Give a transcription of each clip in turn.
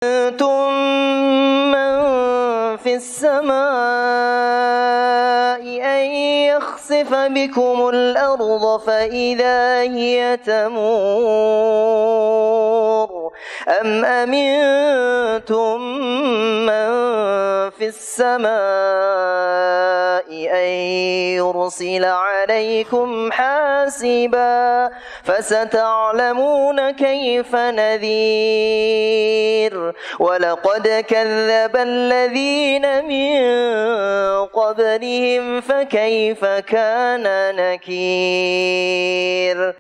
أنتم من في السماء أن يخسف بكم الأرض فإذا هي تمور أم أمنتم من في السماء أن يرسل عليكم حاسبا فستعلمون كيف نذير ولقد كذب الذين من قبلهم فكيف كان نكير.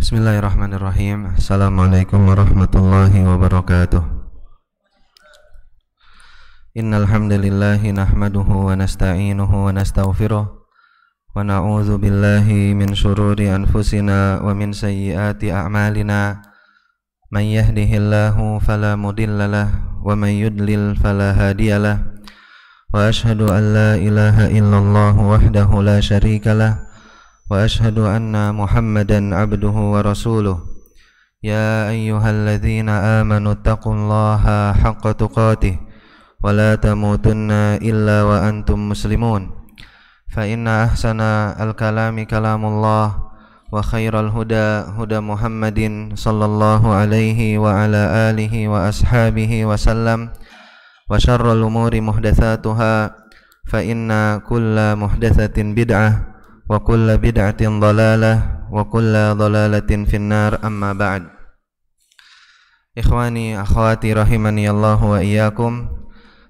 Bismillahirrahmanirrahim. Assalamualaikum warahmatullahi wabarakatuh. Innal hamdalillahi nahmaduhu wa nasta'inuhu wa nastaghfiruh wa na'udzu billahi min shururi anfusina wa min sayyiati a'malina. Man yahdihillahu fala mudhillalah wa man yudlil fala hadiyalah. Wa ashhadu an la ilaha illallah wahdahu la syarikalah wa ashhadu anna Muhammadan abduhu wa rasuluh. Ya ayyuhalladzina amanu taqullaha haqqa tuqatih wa la tamutunna illa wa antum muslimun. Fa inna ahsana al-kalami kalamullah wa khairal huda huda Muhammadin sallallahu alaihi wa ala alihi wa ashabihi wa sallam. Wa syarrul umuri muhdatsatuha fa inna kulla muhdatsatin bid'ah wa kulla bid'atin dhalalah wa kulla dhalalatin finnar, amma ba'd. Ikhwani akhwati rahimani Allah wa iyyakum.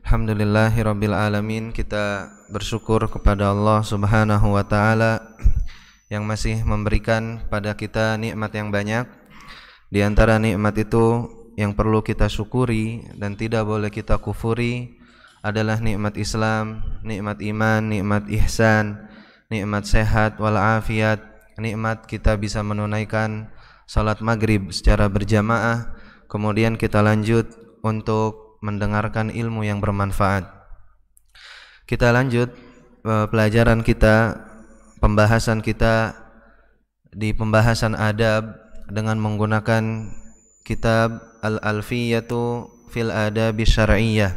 Alhamdulillahi rabbil alamin. Kita bersyukur kepada Allah Subhanahu wa taala yang masih memberikan pada kita nikmat yang banyak. Di antara nikmat itu yang perlu kita syukuri dan tidak boleh kita kufuri adalah nikmat Islam, nikmat iman, nikmat ihsan, nikmat sehat walafiat, nikmat kita bisa menunaikan salat maghrib secara berjamaah. Kemudian kita lanjut untuk mendengarkan ilmu yang bermanfaat. Kita lanjut pelajaran kita, pembahasan kita di pembahasan adab dengan menggunakan kitab Al-Alfiyatu fil Adabi Syar'iyyah,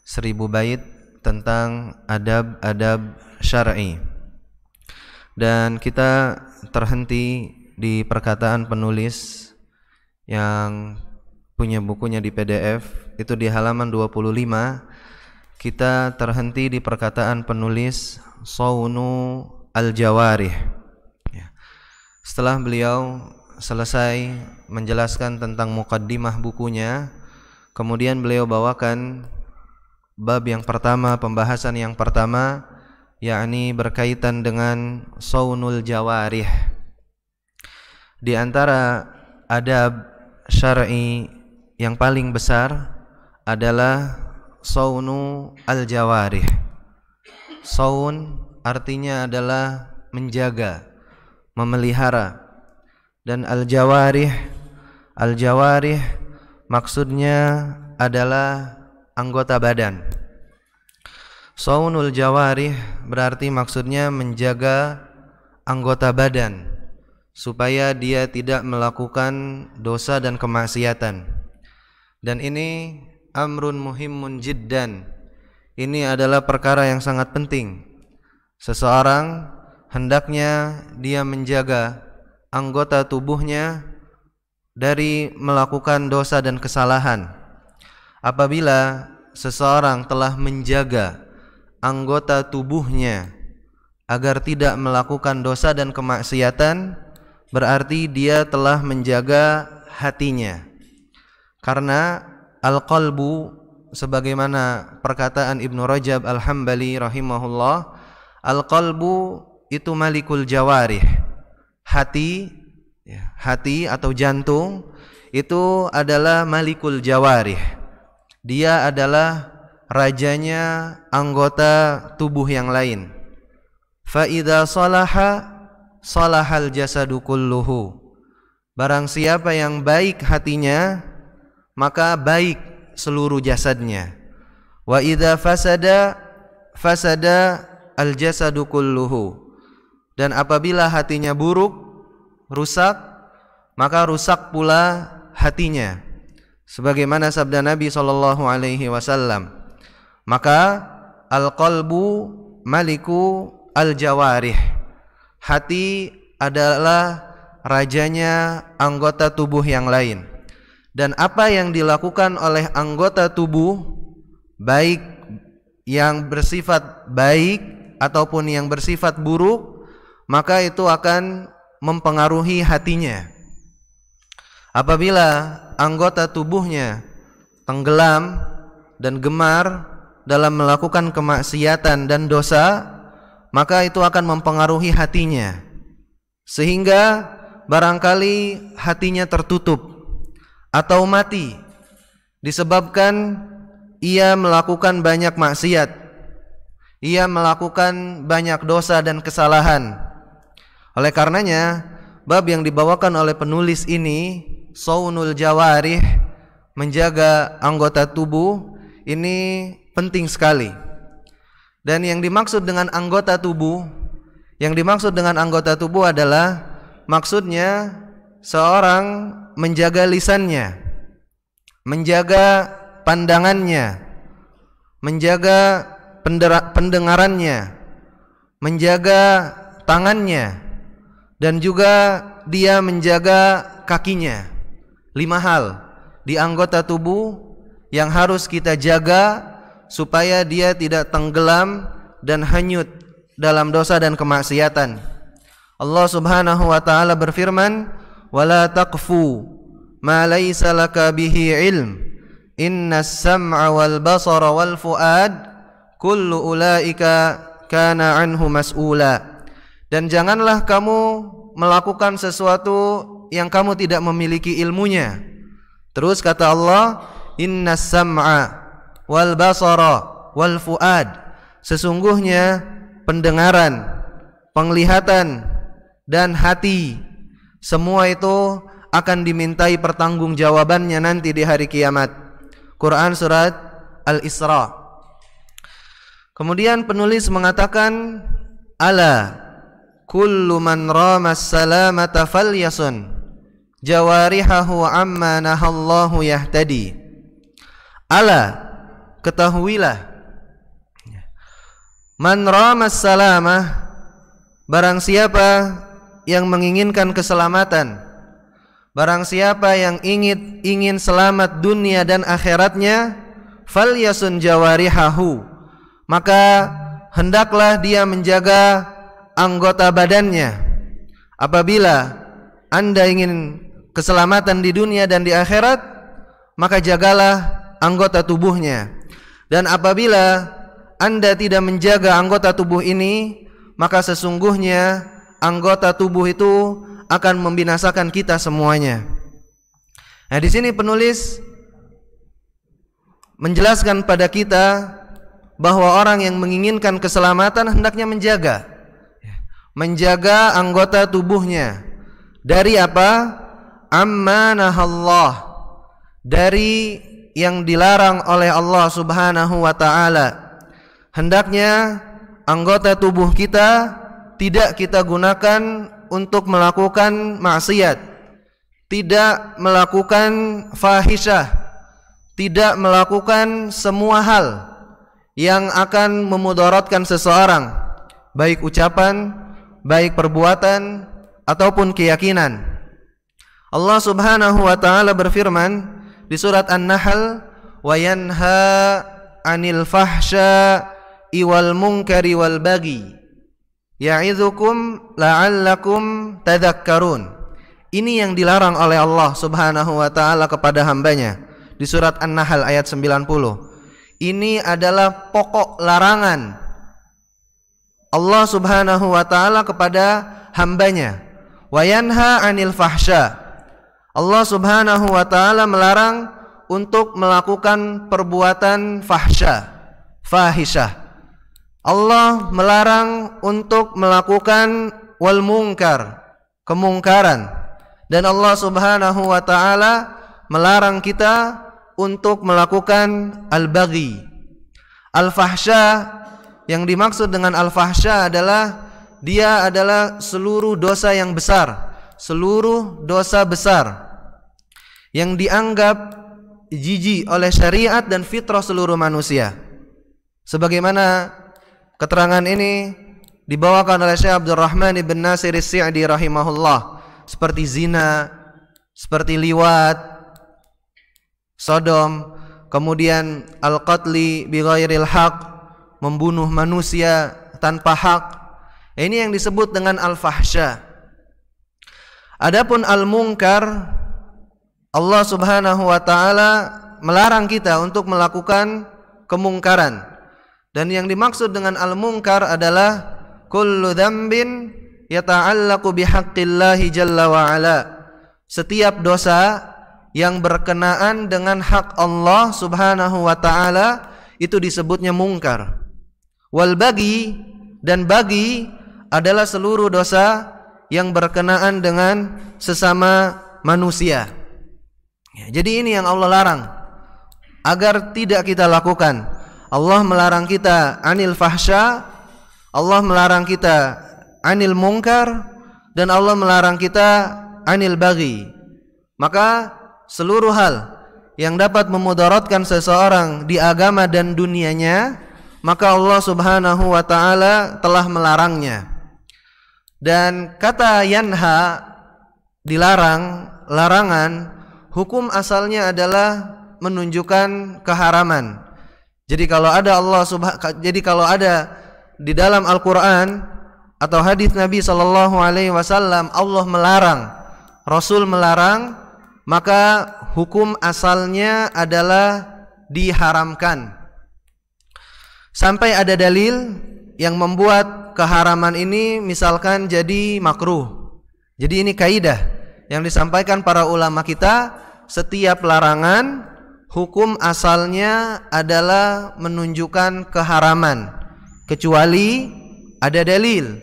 1000 bait tentang adab-adab syar'i. Dan kita terhenti di perkataan penulis yang punya bukunya di PDF, itu di halaman 25. Kita terhenti di perkataan penulis saunu al-jawarih. Setelah beliau selesai menjelaskan tentang muqaddimah bukunya, kemudian beliau bawakan bab yang pertama, pembahasan yang pertama, yakni berkaitan dengan saunul jawarih. Di antara adab syar'i yang paling besar adalah saunu al-jawarih. Saun artinya adalah menjaga, memelihara. Dan al-jawarih maksudnya adalah anggota badan. Saunul jawarih berarti maksudnya menjaga anggota badan supaya dia tidak melakukan dosa dan kemaksiatan. Dan ini amrun muhimmun jiddan. Ini adalah perkara yang sangat penting. Seseorang hendaknya dia menjaga anggota tubuhnya dari melakukan dosa dan kesalahan. Apabila seseorang telah menjaga anggota tubuhnya agar tidak melakukan dosa dan kemaksiatan, berarti dia telah menjaga hatinya. Karena al-qalbu, sebagaimana perkataan Ibnu Rajab Al-Hambali rahimahullah, al-qalbu itu malikul jawarih. Hati atau jantung itu adalah malikul jawarih. Dia adalah rajanya anggota tubuh yang lain. Fa idza salaha salahal jasadu kulluhu. Barang siapa yang baik hatinya, maka baik seluruh jasadnya. Wa idza fasada al jasadu kulluhu. Dan apabila hatinya buruk, rusak, maka rusak pula hatinya. Sebagaimana sabda Nabi SAW, maka al-qalbu maliku al-jawarih. Hati adalah rajanya anggota tubuh yang lain. Dan apa yang dilakukan oleh anggota tubuh, baik yang bersifat baik ataupun yang bersifat buruk, maka itu akan mempengaruhi hatinya. Apabila anggota tubuhnya tenggelam dan gemar dalam melakukan kemaksiatan dan dosa, maka itu akan mempengaruhi hatinya, sehingga barangkali hatinya tertutup atau mati disebabkan ia melakukan banyak maksiat, ia melakukan banyak dosa dan kesalahan. Oleh karenanya, bab yang dibawakan oleh penulis ini, saunul jawarih, menjaga anggota tubuh, ini penting sekali. Dan yang dimaksud dengan anggota tubuh, adalah maksudnya seorang menjaga lisannya, menjaga pandangannya, menjaga pendengarannya, menjaga tangannya, dan juga dia menjaga kakinya. 5 hal di anggota tubuh yang harus kita jaga supaya dia tidak tenggelam dan hanyut dalam dosa dan kemaksiatan. Allah Subhanahu wa taala berfirman, "Wala taqfu ma laysa laka bihi ilm. Innas sam'a wal basara wal fuad kullu ulaika kana anhu mas'ula." Dan janganlah kamu melakukan sesuatu yang kamu tidak memiliki ilmunya. Terus kata Allah, "Innas sam'a wal basara wal fuad." Sesungguhnya pendengaran, penglihatan, dan hati, semua itu akan dimintai pertanggungjawabannya nanti di hari kiamat. Quran surat Al-Isra. Kemudian penulis mengatakan, "Ala kullu man ramas salamata falyasun jawarihahu amma nahallahu yahtadi." Ala, ketahuilah, man ramas salamah, barang siapa yang menginginkan keselamatan, barang siapa yang ingin selamat dunia dan akhiratnya, falyasun jawarihahu, maka hendaklah dia menjaga anggota badannya. Apabila Anda ingin keselamatan di dunia dan di akhirat, maka jagalah anggota tubuhnya. Dan apabila Anda tidak menjaga anggota tubuh ini, maka sesungguhnya anggota tubuh itu akan membinasakan kita semuanya. Nah, di sini penulis menjelaskan pada kita bahwa orang yang menginginkan keselamatan hendaknya menjaga anggota tubuhnya dari apa? Amanahallah, dari yang dilarang oleh Allah Subhanahu wa taala. hendaknya anggota tubuh kita tidak kita gunakan untuk melakukan maksiat, tidak melakukan fahisyah, tidak melakukan semua hal yang akan memudaratkan seseorang, baik ucapan, baik perbuatan, ataupun keyakinan. Allah Subhanahu wa ta'ala berfirman di surat An-Nahl, wa yanha 'anil fahsya'i wal munkari wal baghi ya'idzukum la'allakum tadhakkarun. Ini yang dilarang oleh Allah Subhanahu wa ta'ala kepada hambanya di surat An-Nahl ayat 90. Ini adalah pokok larangan Allah Subhanahu wa ta'ala kepada hambanya. Wa yanha 'anil fahsya. Allah Subhanahu wa ta'ala melarang untuk melakukan perbuatan fahisyah. Allah melarang untuk melakukan wal munkar, kemungkaran. Dan Allah Subhanahu wa ta'ala melarang kita untuk melakukan al-baghi. Al-fahsya, yang dimaksud dengan al-fahsya adalah dia adalah seluruh dosa yang besar, seluruh dosa besar yang dianggap jijik oleh syariat dan fitrah seluruh manusia. Sebagaimana keterangan ini dibawakan oleh Syekh Abdurrahman ibn Nasir As-Sa'di rahimahullah, seperti zina, seperti liwat, Sodom, kemudian al-qatli bi ghairil haq, membunuh manusia tanpa hak. Ini yang disebut dengan al-fahsya. Adapun al-munkar, Allah Subhanahu wa ta'ala melarang kita untuk melakukan kemungkaran. Dan yang dimaksud dengan al-munkar adalah kullu dzambin yata'allaqu bihaqqillahi jalla wa ala. Setiap dosa yang berkenaan dengan hak Allah Subhanahu wa ta'ala itu disebutnya mungkar. Wal bagi, dan bagi adalah seluruh dosa yang berkenaan dengan sesama manusia. Jadi ini yang Allah larang agar tidak kita lakukan. Allah melarang kita anil fahsya, Allah melarang kita anil mungkar, dan Allah melarang kita anil bagi. Maka seluruh hal yang dapat memudaratkan seseorang di agama dan dunianya, maka Allah Subhanahu wa ta'ala telah melarangnya. Dan kata yanha, dilarang, larangan, hukum asalnya adalah menunjukkan keharaman. Jadi kalau ada di dalam Al-Qur'an atau hadis Nabi sallallahu alaihi wasallam Allah melarang, Rasul melarang, maka hukum asalnya adalah diharamkan. Sampai ada dalil yang membuat keharaman ini misalkan jadi makruh. Jadi ini kaidah yang disampaikan para ulama kita, setiap larangan hukum asalnya adalah menunjukkan keharaman, kecuali ada dalil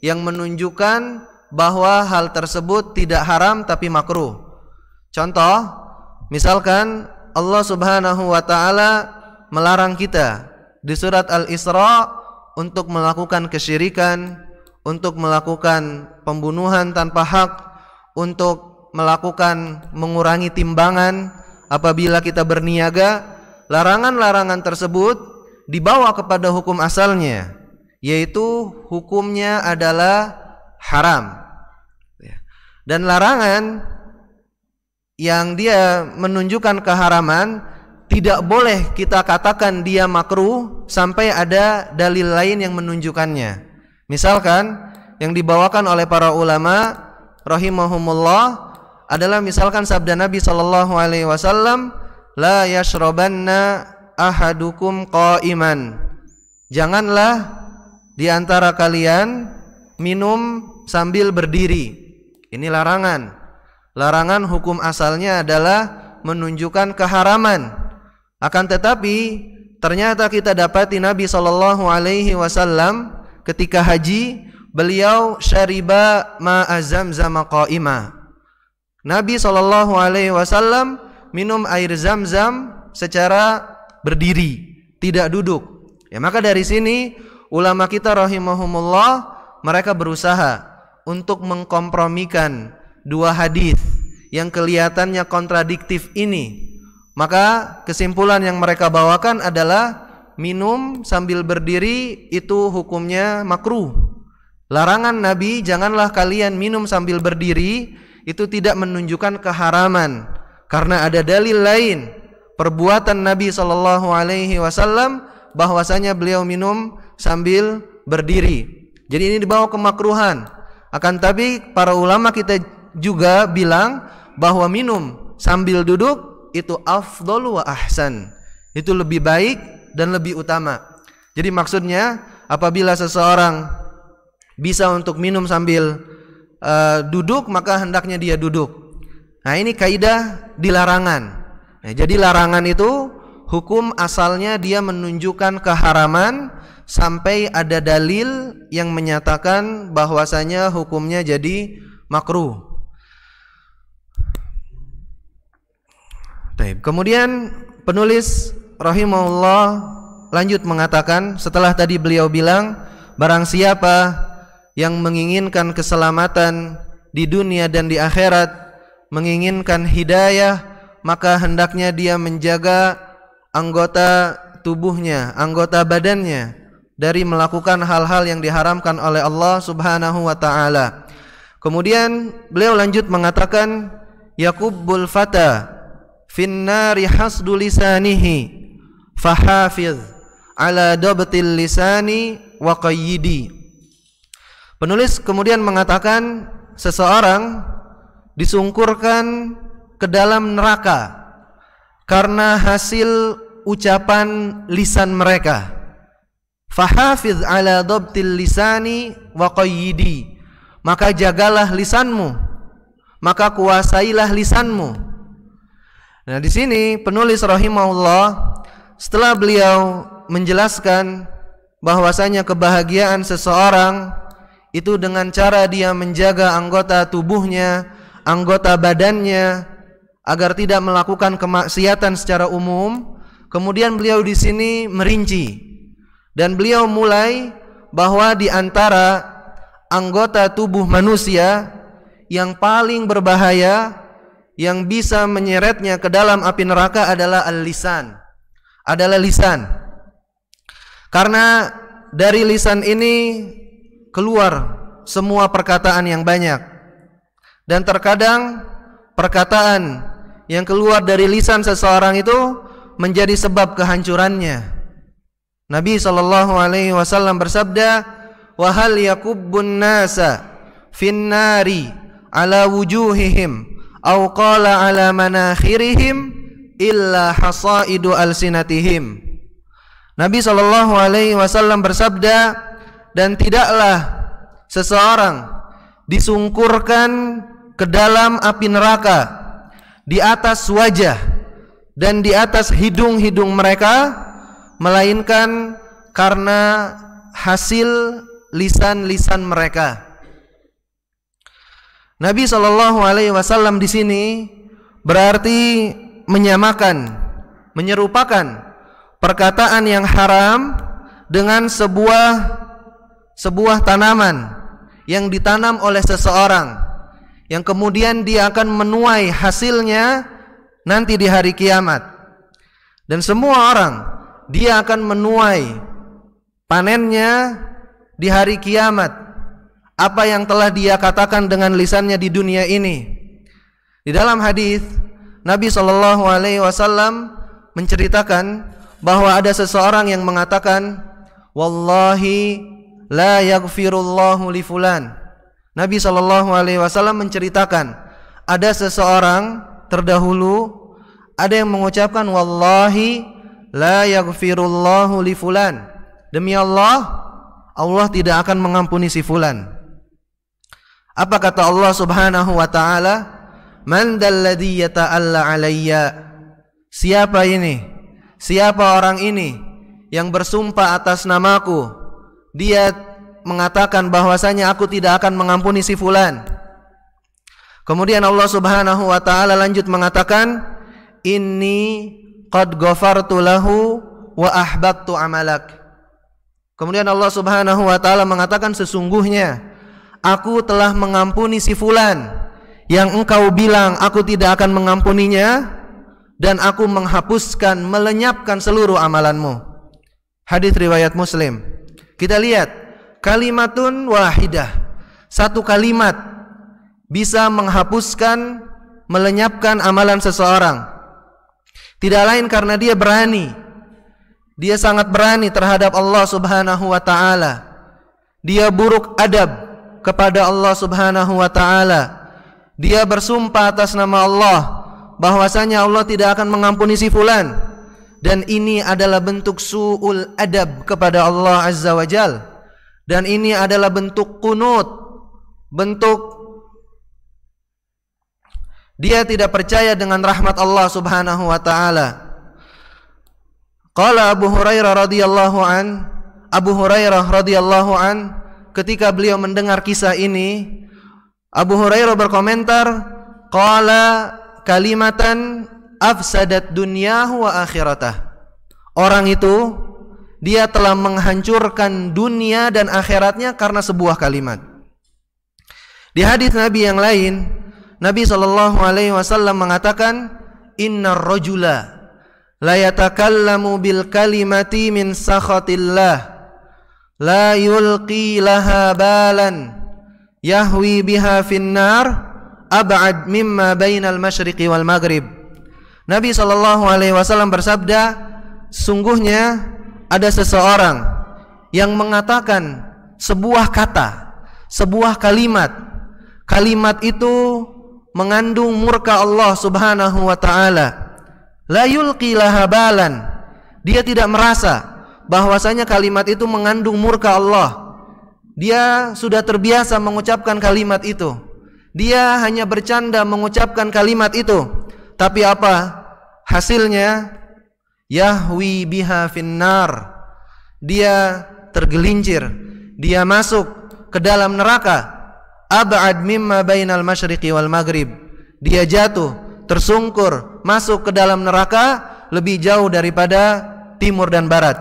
yang menunjukkan bahwa hal tersebut tidak haram tapi makruh. Contoh, misalkan Allah Subhanahu wa ta'ala melarang kita di surat Al-Isra untuk melakukan kesyirikan, untuk melakukan pembunuhan tanpa hak, untuk melakukan mengurangi timbangan apabila kita berniaga. Larangan-larangan tersebut dibawa kepada hukum asalnya, yaitu hukumnya adalah haram. Dan larangan yang dia menunjukkan keharaman tidak boleh kita katakan dia makruh sampai ada dalil lain yang menunjukkannya. Misalkan yang dibawakan oleh para ulama rahimahumullah adalah misalkan sabda Nabi sallallahu alaihi wasallam, la yashrabanna ahadukum qa'iman. Janganlah di antara kalian minum sambil berdiri. Ini larangan. Larangan hukum asalnya adalah menunjukkan keharaman. Akan tetapi ternyata kita dapati Nabi sallallahu alaihi wasallam ketika haji, beliau syariba ma'a zamzam qa'ima. Nabi sallallahu alaihi wasallam minum air Zam-Zam secara berdiri, tidak duduk. Ya, maka dari sini ulama kita rahimahumullah mereka berusaha untuk mengkompromikan dua hadis yang kelihatannya kontradiktif ini. Maka kesimpulan yang mereka bawakan adalah minum sambil berdiri itu hukumnya makruh. Larangan Nabi, janganlah kalian minum sambil berdiri, itu tidak menunjukkan keharaman, karena ada dalil lain perbuatan Nabi SAW bahwasanya beliau minum sambil berdiri. Jadi ini dibawa kemakruhan. Akan tapi para ulama kita juga bilang bahwa minum sambil duduk itu afdhalu wa ahsan. Itu lebih baik dan lebih utama. Jadi maksudnya apabila seseorang bisa untuk minum sambil duduk, maka hendaknya dia duduk. Nah, ini kaidah dilarangan. Nah, jadi larangan itu hukum asalnya dia menunjukkan keharaman sampai ada dalil yang menyatakan bahwasanya hukumnya jadi makruh. Kemudian penulis rahimahullah lanjut mengatakan, setelah tadi beliau bilang barang siapa yang menginginkan keselamatan di dunia dan di akhirat, menginginkan hidayah, maka hendaknya dia menjaga anggota tubuhnya, anggota badannya dari melakukan hal-hal yang diharamkan oleh Allah Subhanahu wa taala. Kemudian beliau lanjut mengatakan, yaqubbul fata finnari hasdu lisanihi fahafiz ala dabtil lisani wa qayyidi. Penulis kemudian mengatakan seseorang disungkurkan ke dalam neraka karena hasil ucapan lisan mereka. Fahafiz ala dabtil lisani wa qayyidi. Maka jagalah lisanmu, maka kuasailah lisanmu. Nah, di sini penulis rahimahullah setelah beliau menjelaskan bahwasanya kebahagiaan seseorang itu dengan cara dia menjaga anggota tubuhnya, anggota badannya agar tidak melakukan kemaksiatan secara umum. Kemudian beliau di sini merinci dan beliau mulai bahwa di antara anggota tubuh manusia yang paling berbahaya yang bisa menyeretnya ke dalam api neraka adalah al-lisan, adalah lisan. Karena dari lisan ini keluar semua perkataan yang banyak, dan terkadang perkataan yang keluar dari lisan seseorang itu menjadi sebab kehancurannya. Nabi SAW bersabda, wa hal yakubbun nasa finnari ala wujuhihim aw qala ala manakhirihim illa hasaidu alsinatihim. Nabi SAW bersabda, dan tidaklah seseorang disungkurkan ke dalam api neraka di atas wajah dan di atas hidung-hidung mereka, melainkan karena hasil lisan-lisan mereka. Nabi SAW di sini berarti menyamakan, menyerupakan perkataan yang haram dengan sebuah tanaman yang ditanam oleh seseorang, yang kemudian dia akan menuai hasilnya nanti di hari kiamat. Dan semua orang dia akan menuai panennya di hari kiamat apa yang telah dia katakan dengan lisannya di dunia ini. Di dalam hadis Nabi SAW menceritakan bahwa ada seseorang yang mengatakan, wallahi la yaghfirullahu li fulan. Nabi SAW menceritakan ada seseorang terdahulu ada yang mengucapkan wallahi la yaghfirullahu li fulan. Demi Allah, Allah tidak akan mengampuni si fulan. Apa kata Allah Subhanahu wa taala? Man dalladhi yata'alla alayya. Siapa ini? Siapa orang ini yang bersumpah atas namaku? Dia mengatakan bahwasanya aku tidak akan mengampuni si fulan. Kemudian Allah Subhanahu wa taala lanjut mengatakan, inni qad ghafartu lahu wa ahbattu amalak. Kemudian Allah Subhanahu wa taala mengatakan, sesungguhnya aku telah mengampuni si fulan yang engkau bilang aku tidak akan mengampuninya, dan aku menghapuskan, melenyapkan seluruh amalanmu. Hadis riwayat Muslim. Kita lihat, kalimatun wahidah, satu kalimat bisa menghapuskan, melenyapkan amalan seseorang. Tidak lain karena dia berani. Dia sangat berani terhadap Allah Subhanahu wa taala. Dia buruk adab kepada Allah Subhanahu wa taala. Dia bersumpah atas nama Allah bahwasanya Allah tidak akan mengampuni si fulan, dan ini adalah bentuk su'ul adab kepada Allah Azza wa Jal, dan ini adalah bentuk qunut, bentuk dia tidak percaya dengan rahmat Allah Subhanahu wa taala. Qala Abu Hurairah radhiyallahu an, ketika beliau mendengar kisah ini, Abu Hurairah berkomentar, qala kalimatan afsadat dunyahu wa akhiratah. Orang itu dia telah menghancurkan dunia dan akhiratnya karena sebuah kalimat. Di hadis Nabi yang lain, Nabi SAW mengatakan, innar rajula la yatakallamu bil kalimati min sakhatillah la yulqi laha balan yahwi biha finnar ab'ad mimma bainal masyriqi wal maghrib. Nabi SAW bersabda, sungguhnya ada seseorang yang mengatakan sebuah kata, sebuah kalimat. Kalimat itu mengandung murka Allah Subhanahu wa taala. La yulqi laha balan. Dia tidak merasa bahwasanya kalimat itu mengandung murka Allah. Dia sudah terbiasa mengucapkan kalimat itu. Dia hanya bercanda mengucapkan kalimat itu. Tapi apa hasilnya? Yahwi biha finnar. Dia tergelincir, dia masuk ke dalam neraka. Ab'ad mimma bainal masyriqi wal maghrib. Dia jatuh, tersungkur, masuk ke dalam neraka lebih jauh daripada timur dan barat.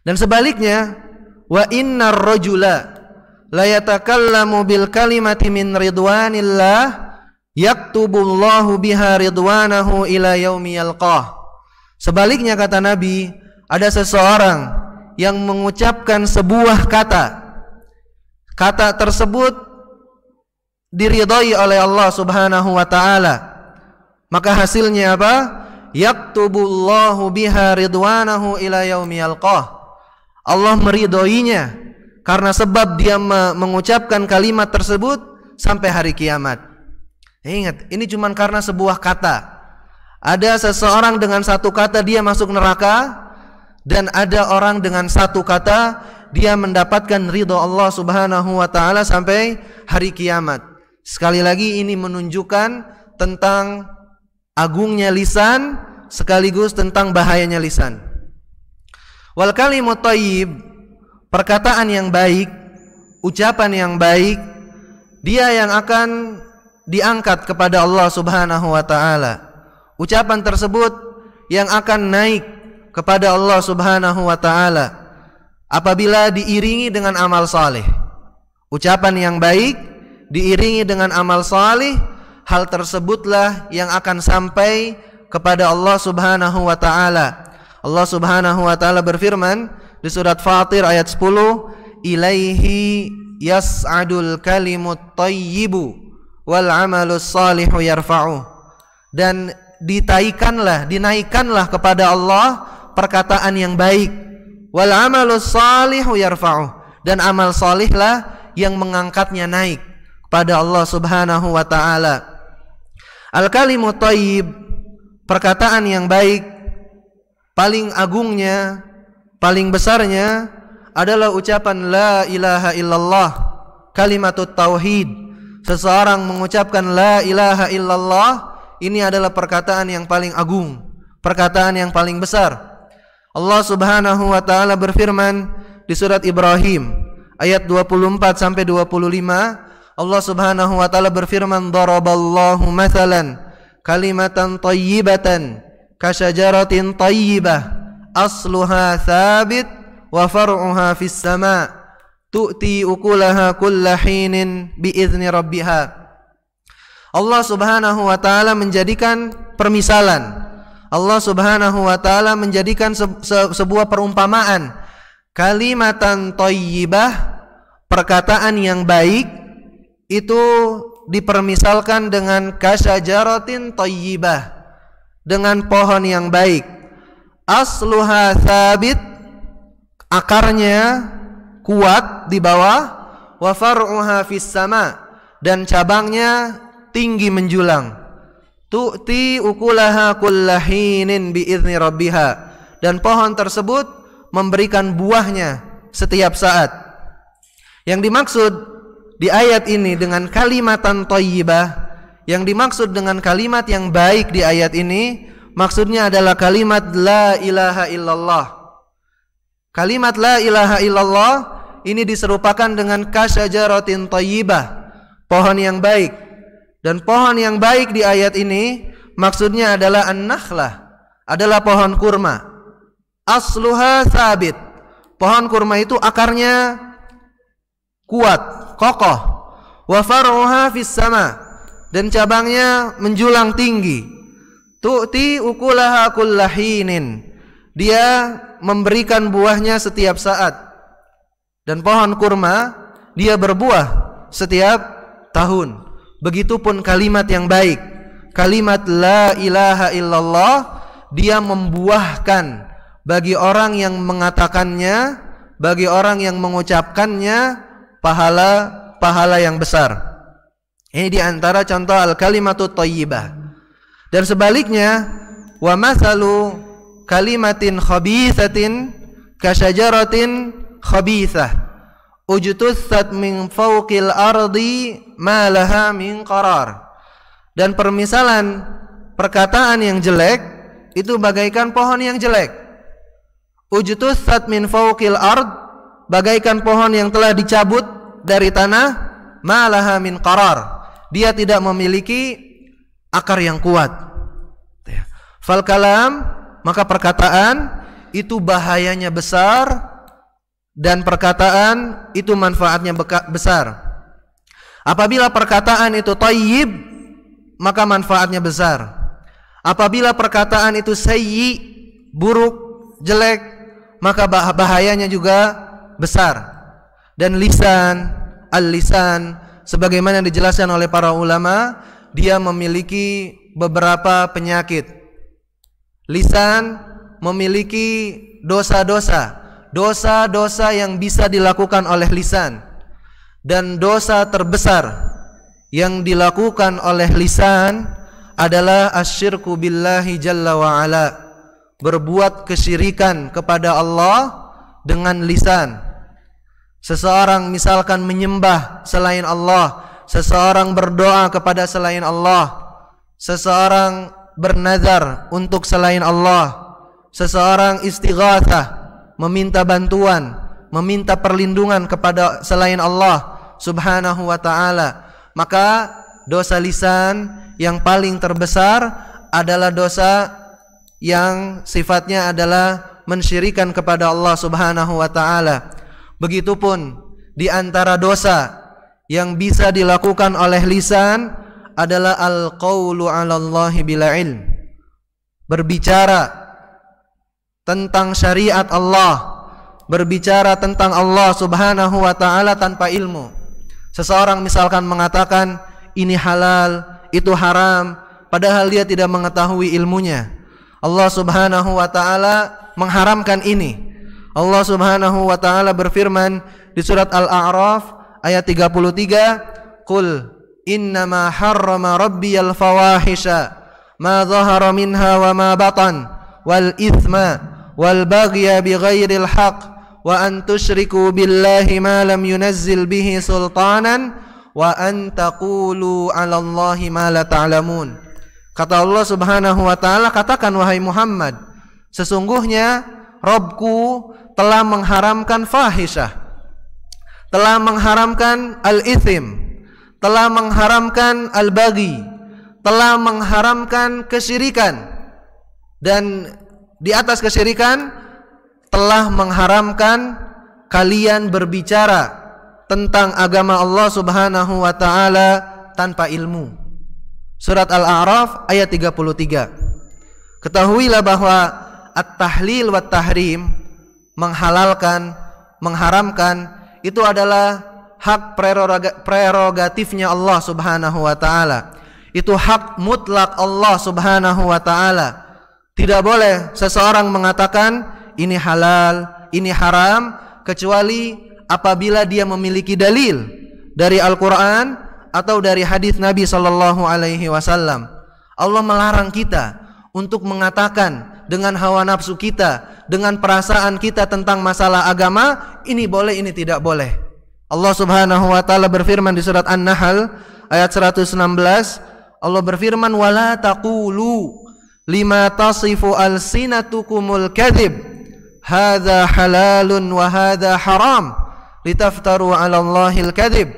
Dan sebaliknya, wa innar rajula la yatakallamu bil kalimati min ridwanillah yaktubullahu biha ridwanahu ila yaumi yalqah. Sebaliknya, kata Nabi, ada seseorang yang mengucapkan sebuah kata. Kata tersebut diridhai oleh Allah Subhanahu wa taala. Maka hasilnya apa? Yaktubullahu biha ridwanahu ila yaumi yalqah. Allah meridhoinya karena sebab dia mengucapkan kalimat tersebut sampai hari kiamat. Ingat, ini cuma karena sebuah kata. Ada seseorang dengan satu kata dia masuk neraka, dan ada orang dengan satu kata dia mendapatkan ridho Allah Subhanahu wa taala sampai hari kiamat. Sekali lagi ini menunjukkan tentang agungnya lisan sekaligus tentang bahayanya lisan. Wal kalimut thayyib, perkataan yang baik, ucapan yang baik, dia yang akan diangkat kepada Allah Subhanahu wa taala. Ucapan tersebut yang akan naik kepada Allah Subhanahu wa taala apabila diiringi dengan amal saleh. Ucapan yang baik diiringi dengan amal saleh, hal tersebutlah yang akan sampai kepada Allah Subhanahu wa taala. Allah Subhanahu wa taala berfirman di surat Fatir ayat 10, ilaihi yas'adul kalimut thayyibu wal amalus salihu yarfa'u. Dan dinaikkanlah kepada Allah perkataan yang baik, wal amalus salihu yarfa'u, dan amal salihlah yang mengangkatnya naik kepada Allah Subhanahu wa taala. Al kalimut thayyib, perkataan yang baik, paling agungnya, paling besarnya adalah ucapan la ilaha illallah, kalimatut tauhid. Seseorang mengucapkan la ilaha illallah, ini adalah perkataan yang paling agung, perkataan yang paling besar. Allah Subhanahu wa taala berfirman di surat Ibrahim ayat 24 sampai 25, Allah Subhanahu wa taala berfirman, daraballahu mathalan kalimatan thayyibatan kasyajaratin thayyibah asluha thabit wa far'uha fis sama' tu'ti ukulaha kulla hinin bi'izni rabbiha. Allah Subhanahu wa taala menjadikan permisalan. Allah Subhanahu wa taala menjadikan sebuah perumpamaan. Kalimatan thayyibah, perkataan yang baik itu dipermisalkan dengan kasyajaratin thayyibah, dengan pohon yang baik. Asluha tsabit, akarnya kuat di bawah, wa far'uha fis sama, dan cabangnya tinggi menjulang. Tu'ti ukulaha kullahinin bi'izni rabbiha, dan pohon tersebut memberikan buahnya setiap saat. Yang dimaksud di ayat ini dengan kalimatan thayyibah, yang dimaksud dengan kalimat yang baik di ayat ini, maksudnya adalah kalimat la ilaha illallah. Kalimat la ilaha illallah ini diserupakan dengan kasyajaratin thayyibah, pohon yang baik. Dan pohon yang baik di ayat ini maksudnya adalah an-nakhlah, adalah pohon kurma. Asluha tsabit, pohon kurma itu akarnya kuat, kokoh. Wa far'uha fis sama, dan cabangnya menjulang tinggi. Tu'ti ukulaha kullahinin, dia memberikan buahnya setiap saat. Dan pohon kurma dia berbuah setiap tahun. Begitupun kalimat yang baik, kalimat la ilaha illallah, dia membuahkan bagi orang yang mengatakannya, bagi orang yang mengucapkannya, pahala yang besar. Ini diantara contoh al-kalimatut thayyibah. Dan sebaliknya, wa mathalu kalimatin khabithatin kasyajaratin khabithah ujtussat min fawqil ardi ma laha min qarar. Dan permisalan perkataan yang jelek itu bagaikan pohon yang jelek. Ujtussat min fawqil ard, bagaikan pohon yang telah dicabut dari tanah, ma laha min qarar, dia tidak memiliki akar yang kuat. Fal kalam, maka perkataan itu bahayanya besar, dan perkataan itu manfaatnya besar. Apabila perkataan itu thayyib, maka manfaatnya besar. Apabila perkataan itu sayyi, buruk, jelek, maka bahayanya juga besar. Dan lisan, al-lisan, sebagaimana dijelaskan oleh para ulama, dia memiliki beberapa penyakit. Lisan memiliki dosa-dosa yang bisa dilakukan oleh lisan. Dan dosa terbesar yang dilakukan oleh lisan adalah asyirku billahi jalla wa ala, berbuat kesyirikan kepada Allah dengan lisan. Seseorang misalkan menyembah selain Allah, seseorang berdoa kepada selain Allah, seseorang bernazar untuk selain Allah, seseorang istighatsah, meminta bantuan, meminta perlindungan kepada selain Allah Subhanahu wa ta'ala, maka dosa lisan yang paling terbesar adalah dosa yang sifatnya adalah mensyirikan kepada Allah Subhanahu wa ta'ala. Begitupun di antara dosa yang bisa dilakukan oleh lisan adalah al-qawlu 'ala Allahi bila ilm, berbicara tentang syariat Allah, berbicara tentang Allah Subhanahu wa ta'ala tanpa ilmu. Seseorang misalkan mengatakan ini halal, itu haram, padahal dia tidak mengetahui ilmunya. Allah Subhanahu wa ta'ala mengharamkan ini. Allah Subhanahu wa ta'ala berfirman di surat Al-A'raf ayat 33, Qul innama harrama rabbiyal fawahisha ma zahara minha wa ma batan wal ithma wal baghya bighairil haqq wa an tusyriku billahi ma lam yunazzil bihi sultanan wa an taqulu 'ala Allahi ma la ta'lamun. Kata Allah Subhanahu wa ta'ala, katakan wahai Muhammad, sesungguhnya Rabbku telah mengharamkan fahisyah, telah mengharamkan al-ithim, telah mengharamkan al-baghi, telah mengharamkan kesyirikan, dan di atas kesyirikan telah mengharamkan kalian berbicara tentang agama Allah Subhanahu wa taala tanpa ilmu. Surat Al-A'raf ayat 33. Ketahuilah bahwa at-tahlil wa tahrim, menghalalkan, mengharamkan, itu adalah hak prerogatifnya Allah Subhanahu wa taala. Itu hak mutlak Allah Subhanahu wa taala. Tidak boleh seseorang mengatakan ini halal, ini haram, kecuali apabila dia memiliki dalil dari Al-Quran atau dari hadis Nabi sallallahu alaihi wasallam. Allah melarang kita untuk mengatakan dengan hawa nafsu kita, dengan perasaan kita tentang masalah agama, ini boleh, ini tidak boleh. Allah Subhanahu wa taala berfirman di surat An-Nahl ayat 116, Allah berfirman, wala taqulu lima tasifu alsinatukumul kadhib hadza halalun wa hadza haram litaftaru 'ala Allahil kadhib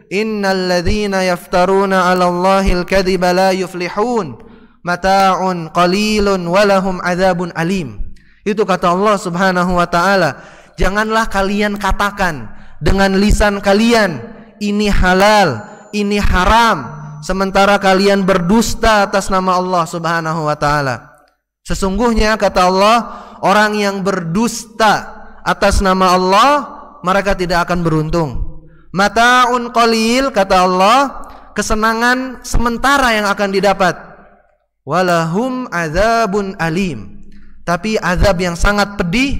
innal ladzina yaftaruna 'ala Allahil kadhiba la yuflihun mata'un qalilun walahum 'adzabun alim. Itu kata Allah Subhanahu wa taala, janganlah kalian katakan dengan lisan kalian ini halal, ini haram, sementara kalian berdusta atas nama Allah Subhanahu wa taala. Sesungguhnya kata Allah, orang yang berdusta atas nama Allah, mereka tidak akan beruntung. Mata'un qalil, kata Allah, kesenangan sementara yang akan didapat. Walahum adzabun alim, tapi azab yang sangat pedih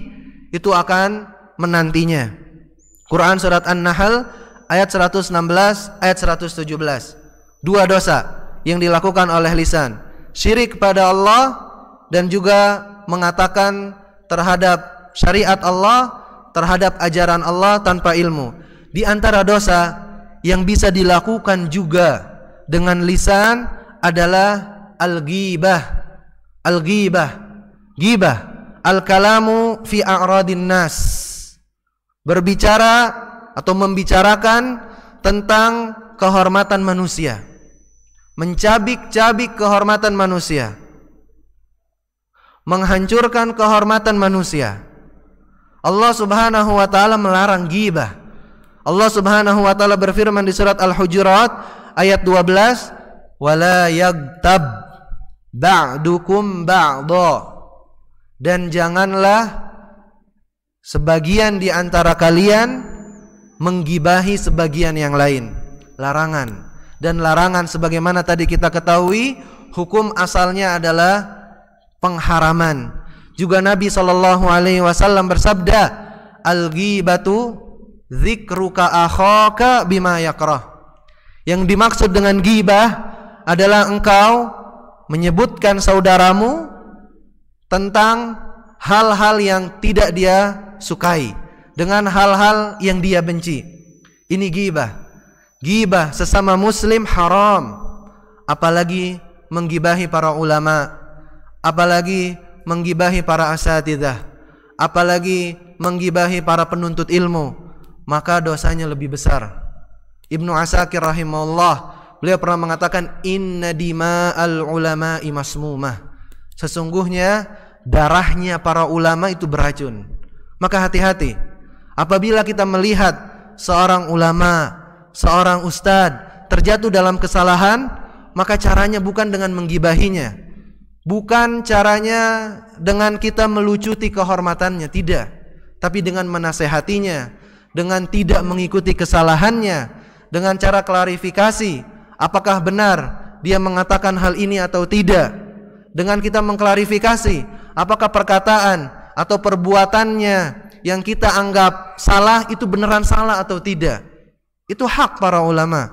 itu akan menantinya. Quran surat An-Nahl ayat 116 ayat 117. Dua dosa yang dilakukan oleh lisan, syirik kepada Allah dan juga mengatakan terhadap syariat Allah, terhadap ajaran Allah tanpa ilmu. Di antara dosa yang bisa dilakukan juga dengan lisan adalah al-ghibah. Al-ghibah, ghibah, al-kalamu fi a'radin nas, berbicara atau membicarakan tentang kehormatan manusia, mencabik-cabik kehormatan manusia, menghancurkan kehormatan manusia. Allah Subhanahu wa taala melarang ghibah. Allah Subhanahu wa taala berfirman di surat Al-Hujurat ayat 12, wala yaghtab ba'dukum ba'dha, dan janganlah sebagian di antara kalian menggibahi sebagian yang lain. Larangan. Dan larangan sebagaimana tadi kita ketahui, hukum asalnya adalah pengharaman. Juga Nabi SAW bersabda, al-ghibatu dzikruka akhaka bima yakrah. Yang dimaksud dengan ghibah adalah engkau menyebutkan saudaramu tentang hal-hal yang tidak dia sukai, dengan hal-hal yang dia benci. Ini ghibah. Ghibah sesama muslim haram, apalagi menggibahi para ulama, apalagi menggibahi para asatidzah, apalagi menggibahi para penuntut ilmu, maka dosanya lebih besar. Ibnu Asakir rahimahullah, beliau pernah mengatakan, inna dima'al ulama'i masmumah, sesungguhnya darahnya para ulama itu beracun. Maka hati-hati apabila kita melihat seorang ulama, seorang ustadz terjatuh dalam kesalahan, maka caranya bukan dengan menggibahinya, bukan caranya dengan kita melucuti kehormatannya, tidak, tapi dengan menasehatinya, dengan tidak mengikuti kesalahannya, dengan cara klarifikasi apakah benar dia mengatakan hal ini atau tidak, dengan kita mengklarifikasi apakah perkataan atau perbuatannya yang kita anggap salah itu beneran salah atau tidak. Itu hak para ulama,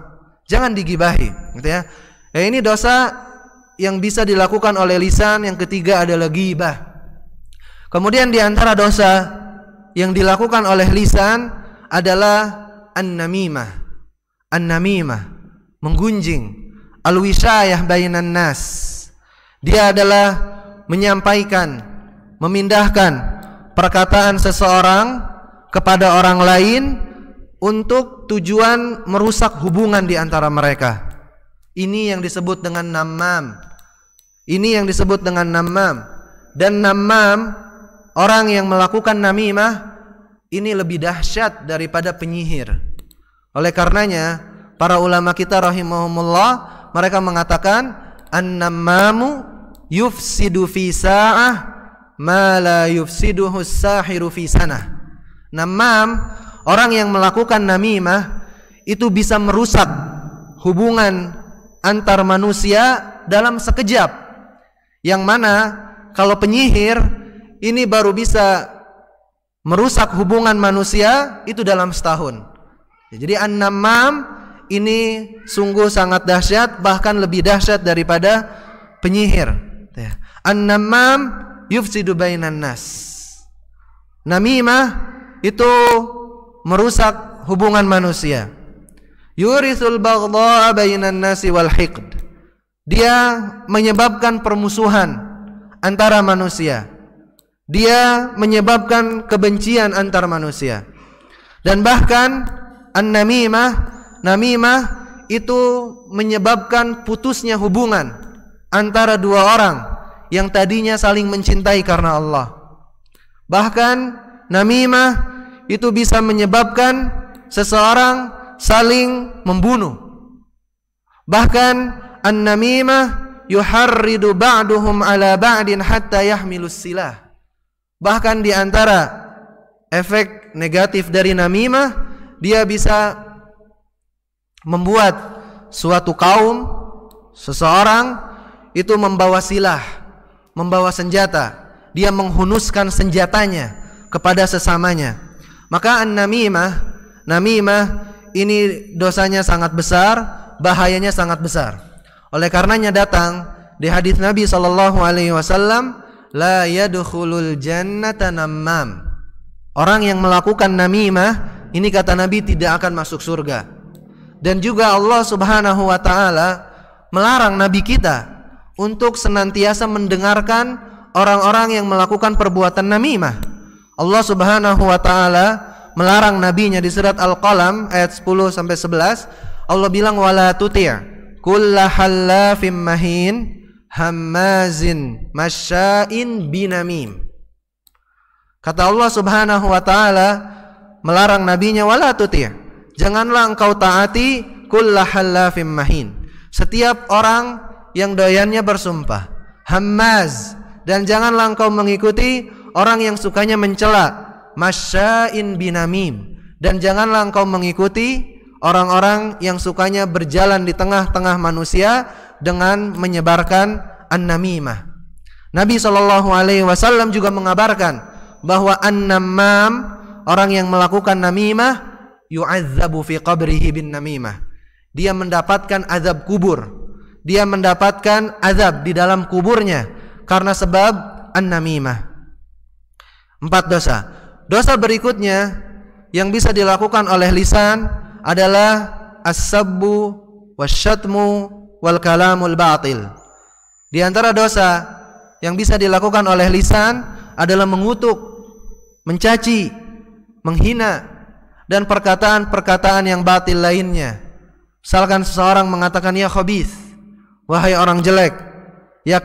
jangan digibahi, gitu ya. Ini dosa yang bisa dilakukan oleh lisan. Yang ketiga adalah ghibah. Kemudian di antara dosa yang dilakukan oleh lisan adalah an-namimah. An-namimah, menggunjing, al-wisyayah bainan nas. Dia adalah menyampaikan, memindahkan perkataan seseorang kepada orang lain untuk tujuan merusak hubungan di antara mereka. Ini yang disebut dengan namam. Ini yang disebut dengan namam. Dan namam orang yang melakukan namimah ini lebih dahsyat daripada penyihir. Oleh karenanya para ulama kita rahimahumullah, mereka mengatakan an-nammamu yufsidu fi sa'ah ma la yufsiduhu as-sahiru fi sanah. Namam, orang yang melakukan namimah itu bisa merusak hubungan antar manusia dalam sekejap, yang mana kalau penyihir ini baru bisa merusak hubungan manusia itu dalam setahun. Jadi an-namam ini sungguh sangat dahsyat, bahkan lebih dahsyat daripada penyihir. An-namam yufsidu bainan nas. Namimah itu merusak hubungan manusia. Yurisul baghdha bainan nasi wal hiqd. Dia menyebabkan permusuhan antara manusia. Dia menyebabkan kebencian antar manusia. Dan bahkan namimah itu menyebabkan putusnya hubungan antara dua orang yang tadinya saling mencintai karena Allah. Bahkan namimah itu bisa menyebabkan seseorang saling membunuh. Bahkan an-namimah yuharridu ba'duhum ala ba'din hatta yahmilus silah. Bahkan di antara efek negatif dari namimah, dia bisa membuat suatu kaum, seseorang itu membawa silah, membawa senjata. Dia menghunuskan senjatanya kepada sesamanya. Maka namimah ini dosanya sangat besar, bahayanya sangat besar. Oleh karenanya datang di hadis Nabi SAW, la yadkhulul jannata nammam. Orang yang melakukan namimah ini kata Nabi tidak akan masuk surga. Dan juga Allah Subhanahu wa taala melarang Nabi kita untuk senantiasa mendengarkan orang-orang yang melakukan perbuatan namimah. Allah Subhanahu wa taala melarang nabinya di surat Al-Qalam ayat 10 sampai 11. Allah bilang wala tuti' kulla hallafim mahin hammazin masya'in binamim. Kata Allah Subhanahu wa taala melarang nabinya wala tuti', janganlah engkau taati kulla hallafim mahin, setiap orang yang doyannya bersumpah, hammaz, dan janganlah engkau mengikuti orang yang sukanya mencela, masya'in binamim, dan janganlah engkau mengikuti orang-orang yang sukanya berjalan di tengah-tengah manusia dengan menyebarkan an-namimah. Nabi SAW juga mengabarkan bahwa an-nammam, orang yang melakukan namimah, yu'adzabu fi qabrihi bin namimah. Dia mendapatkan azab kubur, dia mendapatkan azab di dalam kuburnya karena sebab an-namimah. 4 dosa. Dosa berikutnya yang bisa dilakukan oleh lisan adalah as-sabbu wasyatmu wal kalamul batil. Di antara dosa yang bisa dilakukan oleh lisan adalah mengutuk, mencaci, menghina, dan perkataan-perkataan yang batil lainnya. Misalkan seseorang mengatakan ya khabith, wahai orang jelek, ya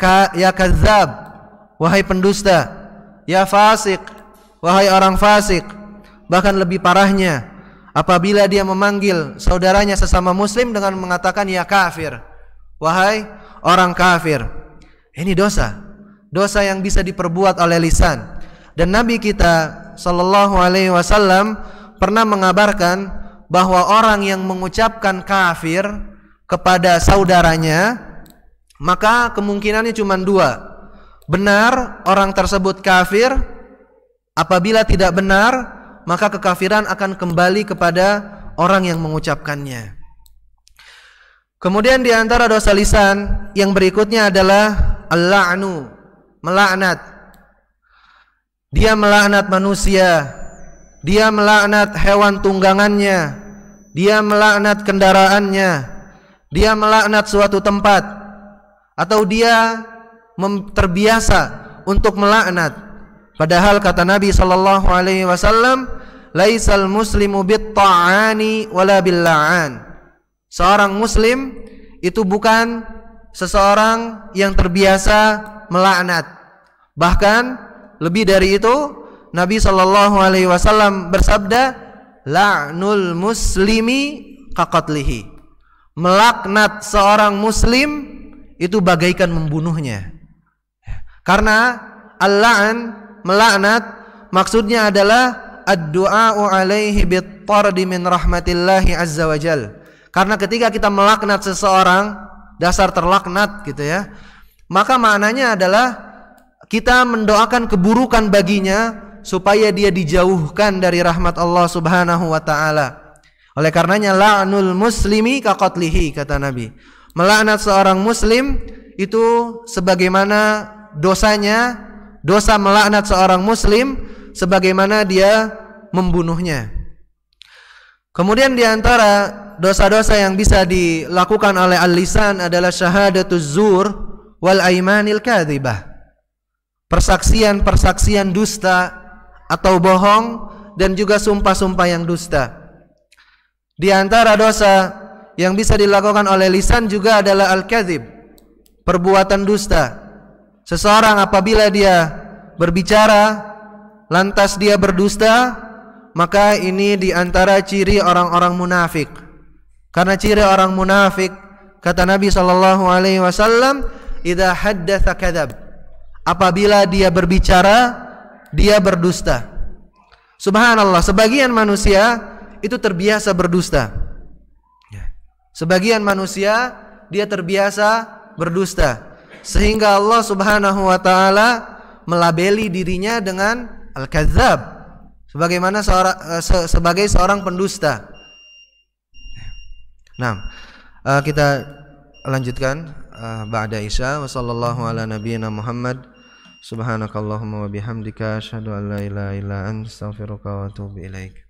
kadzab, wahai pendusta, ya fasik, wahai orang fasik. Bahkan lebih parahnya apabila dia memanggil saudaranya sesama muslim dengan mengatakan ya kafir, wahai orang kafir. Ini dosa yang bisa diperbuat oleh lisan. Dan Nabi kita SAW pernah mengabarkan bahwa orang yang mengucapkan kafir kepada saudaranya, maka kemungkinannya cuma 2. Benar orang tersebut kafir. Apabila tidak benar, maka kekafiran akan kembali kepada orang yang mengucapkannya. Kemudian di antara dosa lisan yang berikutnya adalah al-la'nu, melaknat. Dia melaknat manusia, dia melaknat hewan tunggangannya, dia melaknat kendaraannya, dia melaknat suatu tempat, atau dia terbiasa untuk melaknat. Padahal kata Nabi SAW, laisal muslimu bit-ta'ani wala bil-la'an. Seorang muslim itu bukan seseorang yang terbiasa melaknat. Bahkan lebih dari itu, Nabi Shallallahu Alaihi Wasallam bersabda, la'nul muslimi kaqatlihi. Melaknat seorang muslim itu bagaikan membunuhnya. Karena al-la'an, melaknat, maksudnya adalah ad-du'a'u alaihi bit-tardi min rahmatillahi azza wa jal. Karena ketika kita melaknat seseorang, dasar terlaknat gitu ya, maka maknanya adalah kita mendoakan keburukan baginya supaya dia dijauhkan dari rahmat Allah Subhanahu wa taala. Oleh karenanya la'nul muslimi kaqatlihi, kata Nabi. Melaknat seorang muslim itu sebagaimana dosanya, dosa melaknat seorang muslim sebagaimana dia membunuhnya. Kemudian di antara dosa-dosa yang bisa dilakukan oleh al-lisan adalah syahadatuz zur wal aimanil kadzibah. Persaksian-persaksian dusta atau bohong dan juga sumpah-sumpah yang dusta. Di antara dosa yang bisa dilakukan oleh lisan juga adalah al-kadzib, perbuatan dusta. Seseorang apabila dia berbicara lantas dia berdusta, maka ini di antara ciri orang-orang munafik. Karena ciri orang munafik, kata Nabi sallallahu alaihi wasallam, idza haddatsa kadzab. Apabila dia berbicara, dia berdusta. Subhanallah, sebagian manusia itu terbiasa berdusta. Sebagian manusia dia terbiasa berdusta, sehingga Allah Subhanahu wa taala melabeli dirinya dengan al-kadzab, sebagai seorang pendusta. Nah, kita lanjutkan ba'da isya. Wa sallallahu ala nabiyyina Muhammad. Subhanakallahumma wa bihamdika asyhadu an la ilaha illa anta astaghfiruka wa atubu ilaik.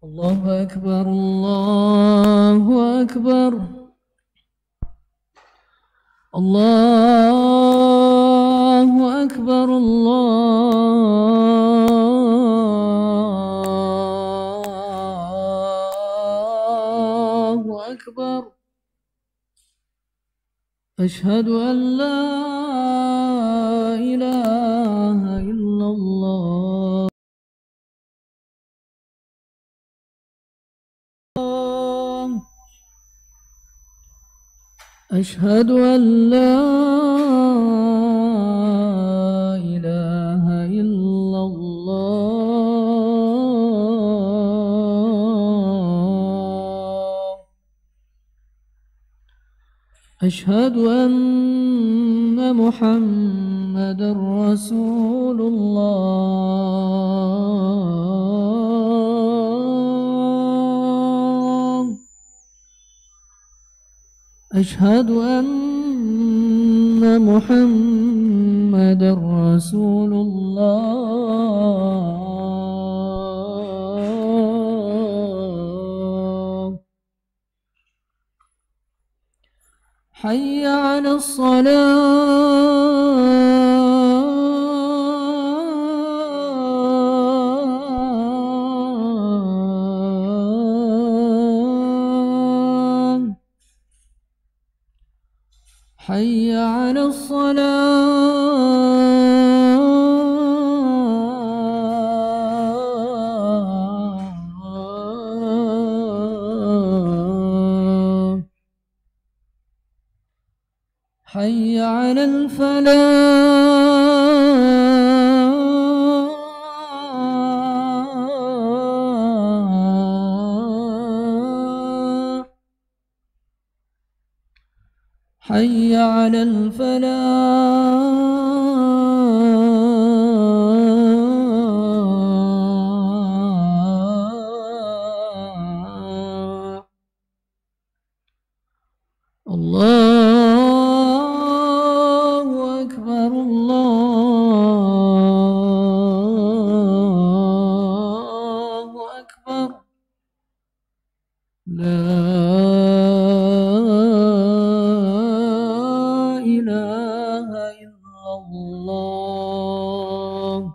Allahu akbar, Allahu akbar, Allahu akbar, Allahu akbar. Asyhadu an la ilaha illallah. أشهد أن لا إله إلا الله. أشهد أن محمدا رسول الله. أشهد أن محمدا رسول الله. حي على الصلاة. حي على الصلاة. حي على الفلاح. حي على الفلاح. الله أكبر، الله أكبر. لا الله.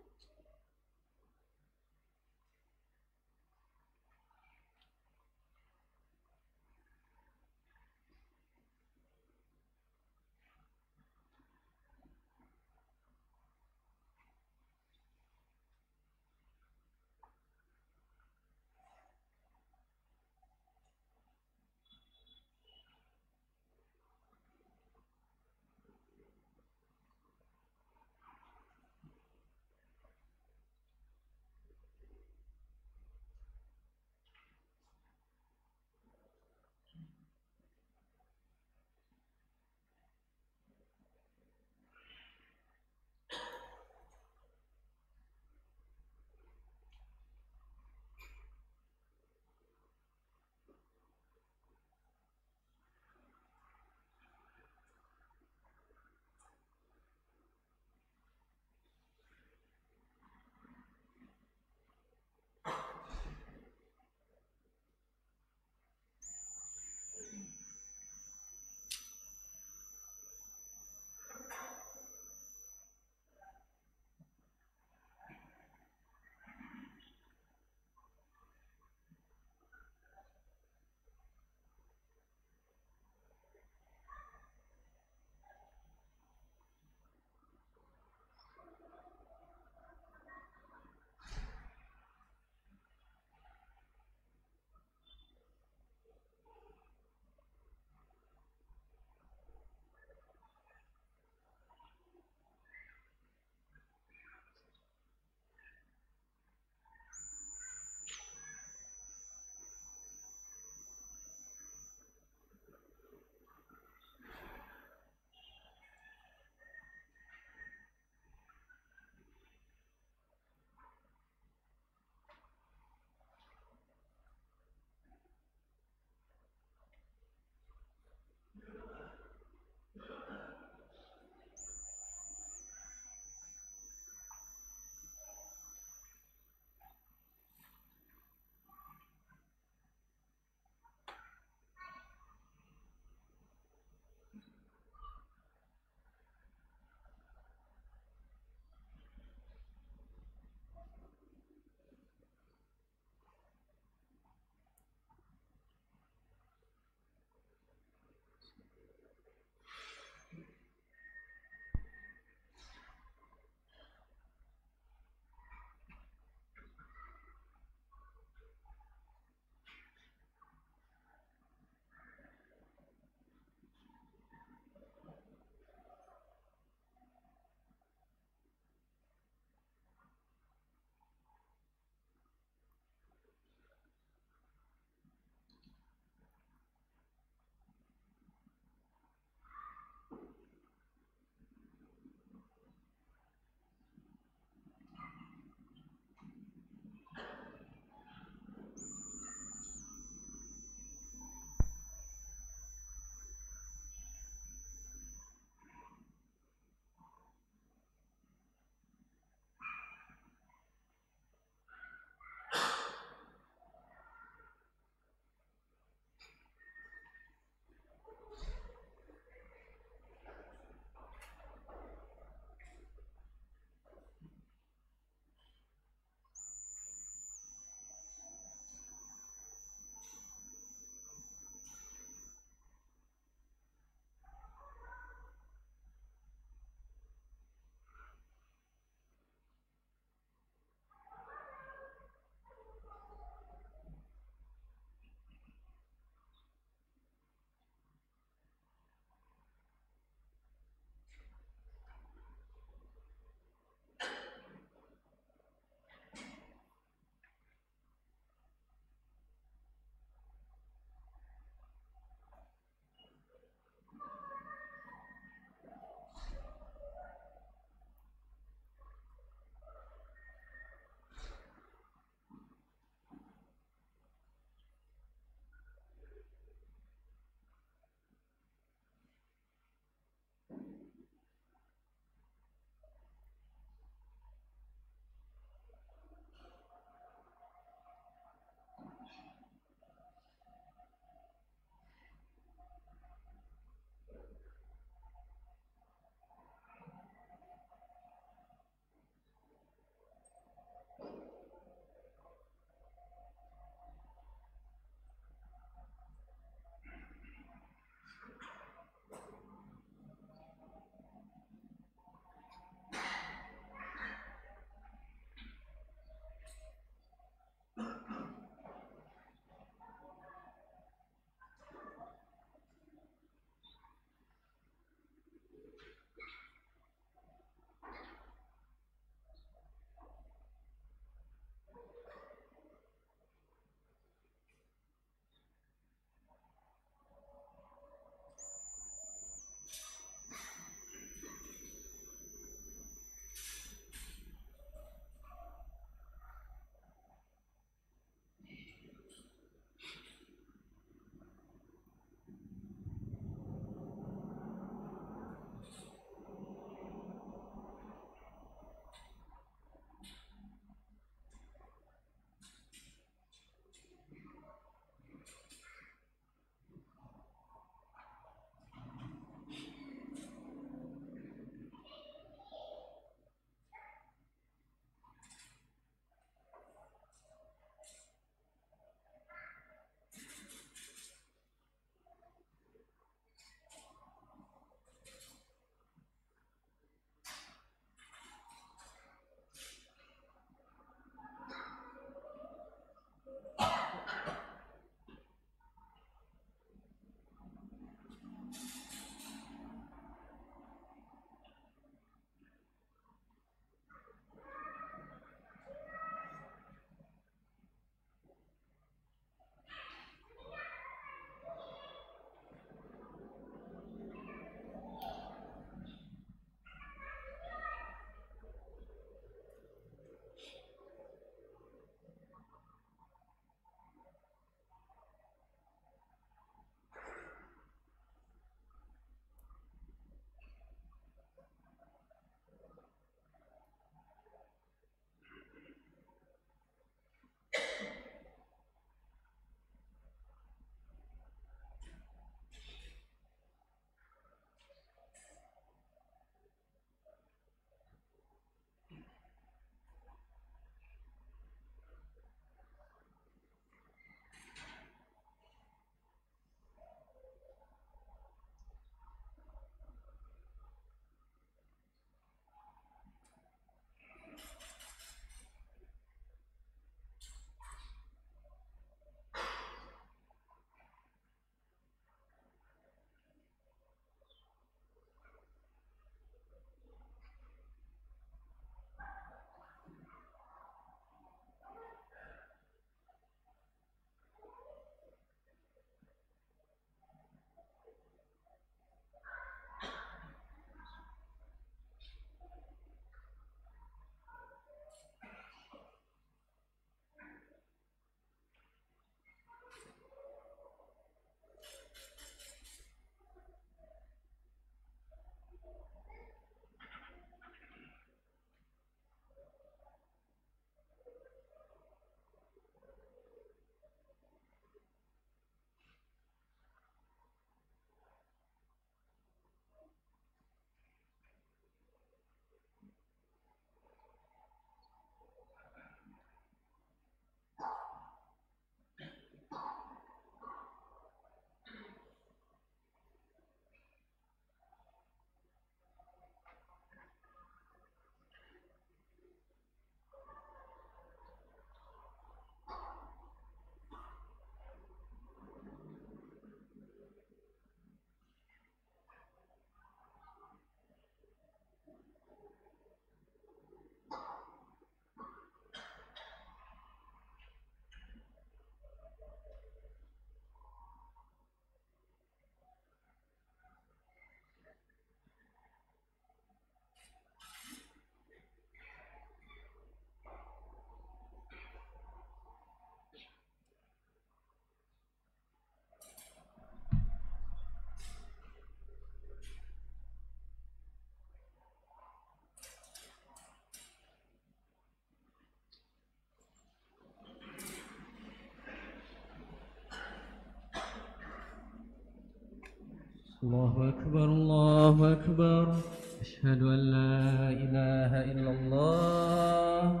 الله أكبر الله أكبر أشهد أن لا إله إلا الله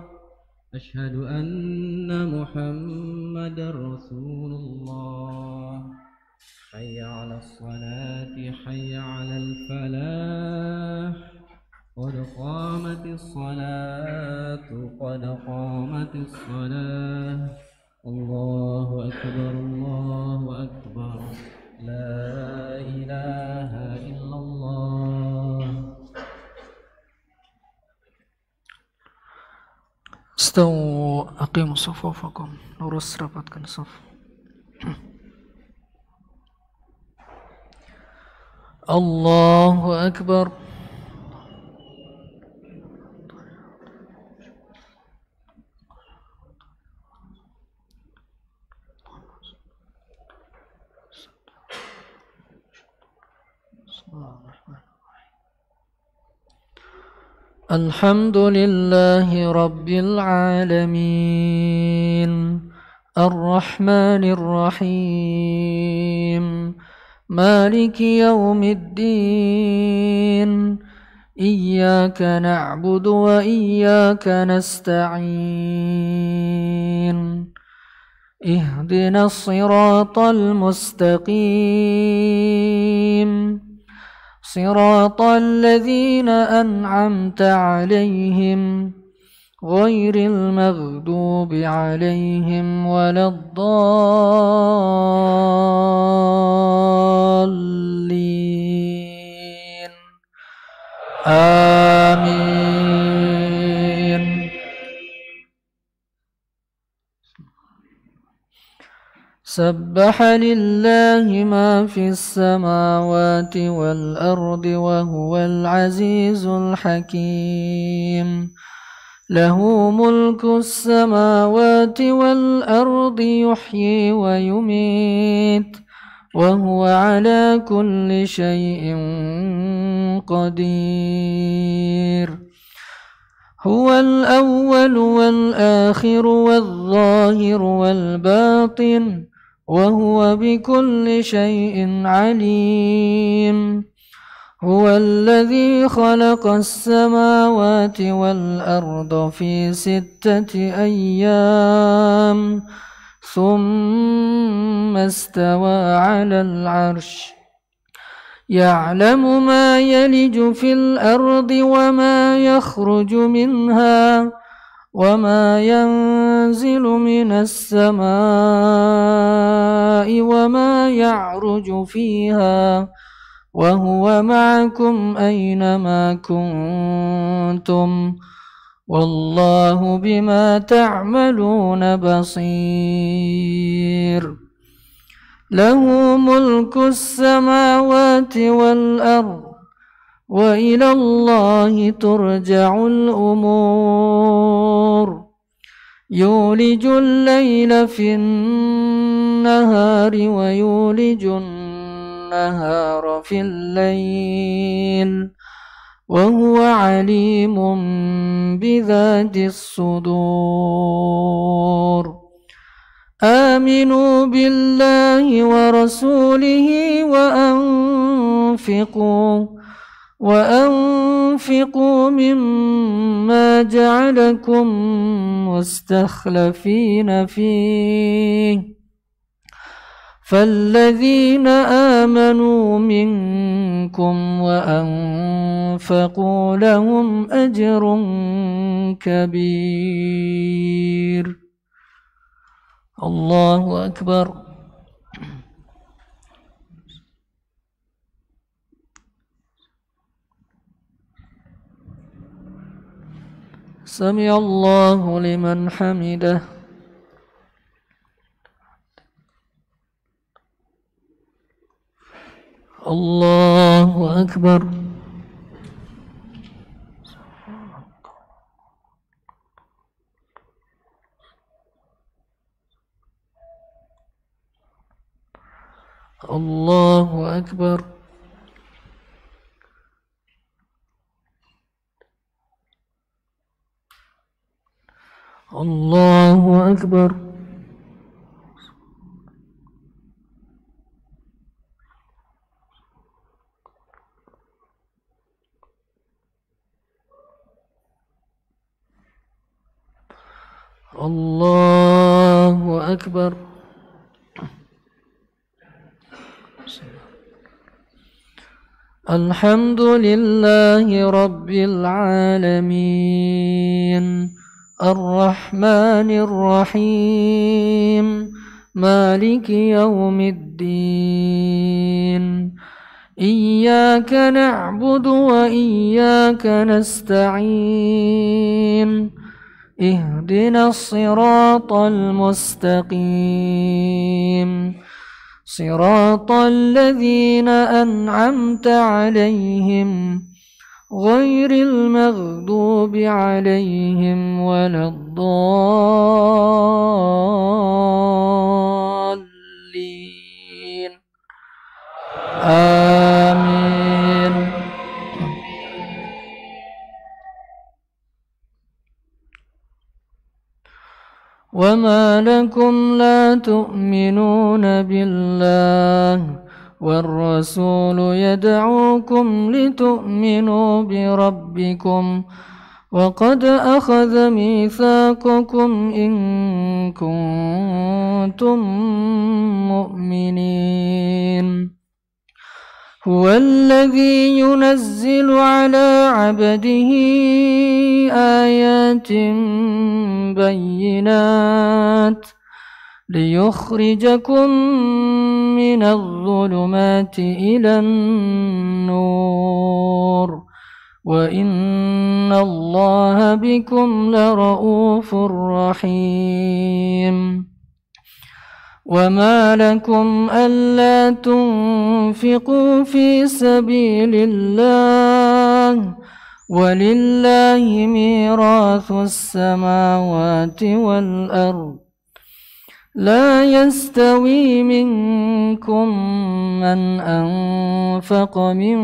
أشهد أن محمدا رسول الله حي على الصلاة حي على الفلاح قد قامت الصلاة قد قامت الصلاة الله أكبر الله أكبر لا إله إلا الله Istawu aqimu sufufakum lurus rapatkan saf. Allahu Akbar. الحمد لله رب العالمين الرحمن الرحيم مالك يوم الدين إياك نعبد وإياك نستعين اهدنا الصراط المستقيم صراط الذين أنعمت عليهم غير المغضوب عليهم ولا الضالين آمين. سبح لله ما في السماوات والأرض وهو العزيز الحكيم له ملك السماوات والأرض يحيي ويميت وهو على كل شيء قدير هو الأول والآخر والظاهر والباطن وهو بكل شيء عليم هو الذي خلق السماوات والأرض في 6 أيام ثم استوى على العرش يعلم ما يلج في الأرض وما يخرج منها وما ينزل من السماء وما يعرج فيها وهو معكم أينما كنتم والله بما تعملون بصير له ملك السماوات والأرض وإلى الله ترجع الأمور يولج الليل في النهار ويولج النهار في الليل وهو عليم بذات الصدور آمنوا بالله ورسوله وأنفقوا مما جعلكم مستخلفين فيه فالذين آمنوا منكم وأنفقوا لهم أجر كبير. الله أكبر. سمع الله لمن حمده. الله أكبر. الله أكبر. الله أكبر. الله أكبر. الحمد لله رب العالمين الرحمن الرحيم مالك يوم الدين إياك نعبد وإياك نستعين اهدنا الصراط المستقيم صراط الذين أنعمت عليهم غير المغضوب عليهم ولا الضالين آمين. وما لكم لا تؤمنون بالله والرسول يدعوكم لتؤمنوا بربكم وقد أخذ ميثاقكم إن كنتم مؤمنين. هو الذي ينزل على عبده آيات بينات ليخرجكم من الظلمات إلى النور وإن الله بكم لرؤوف رحيم. وما لكم ألا تنفقوا في سبيل الله ولله ميراث السماوات والأرض لا يستوي منكم من أنفق من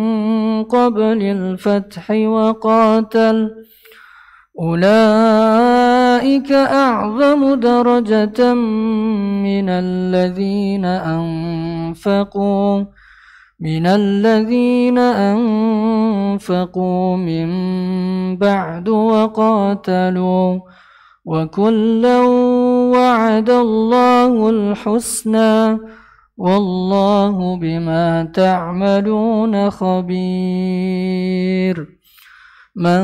قبل الفتح وقاتل أولئك أعظم درجة من الذين أنفقوا من بعد وقاتلوا وكلا وعد الله الحسنى والله بما تعملون خبير. من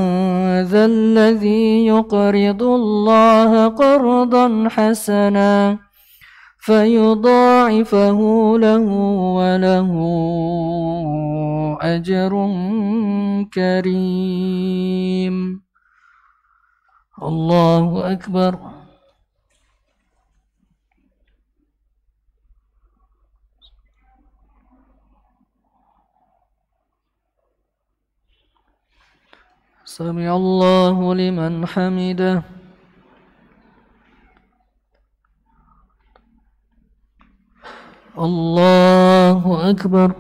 ذا الذي يقرض الله قرضا حسنا فيضاعفه له وله أجر كريم. الله أكبر. سمع الله لمن حمده. الله أكبر.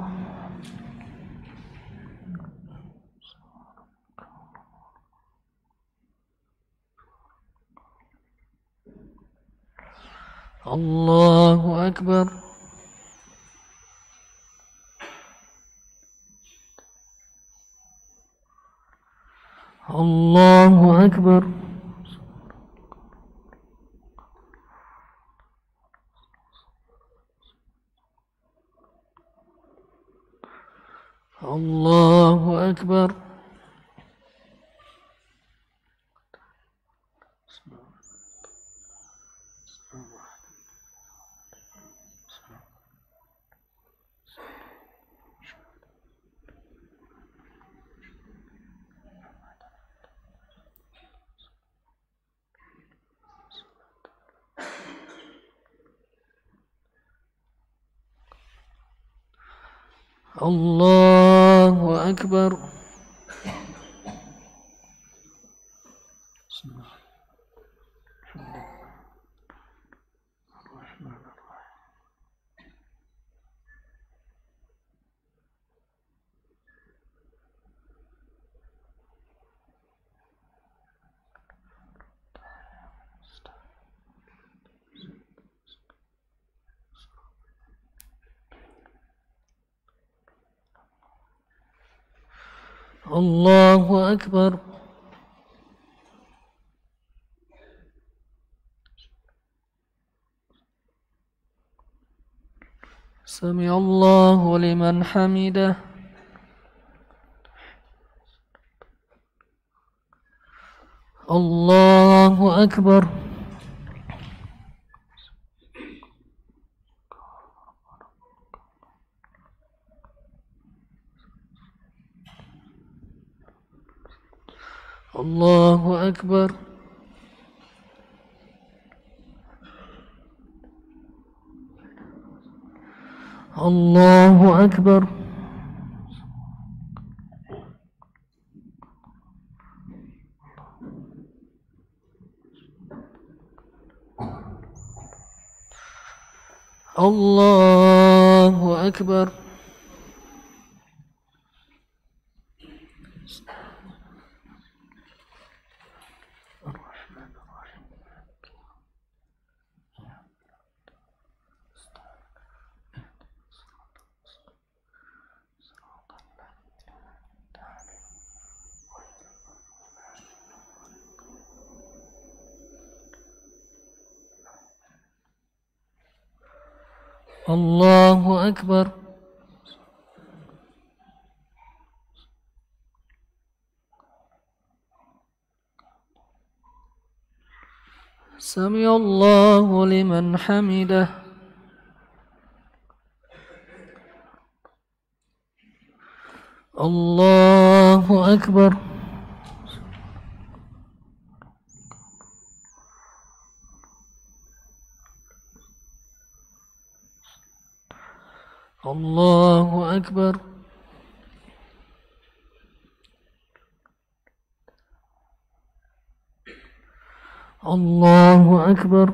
الله أكبر. الله أكبر. الله أكبر. الله أكبر. الله أكبر. سمع الله لمن حمده الله أكبر الله أكبر الله أكبر الله أكبر الله أكبر سمع الله لمن حمده الله أكبر الله أكبر الله أكبر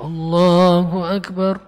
الله أكبر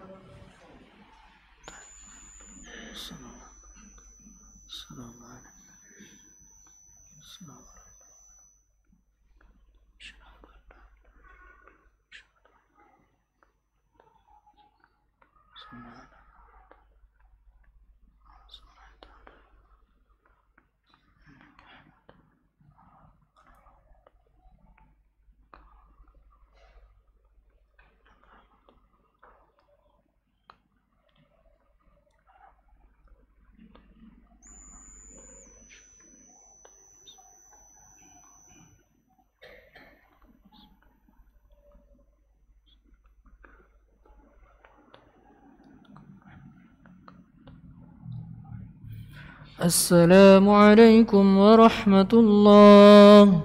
السلام عليكم ورحمة الله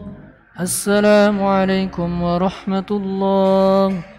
السلام عليكم ورحمة الله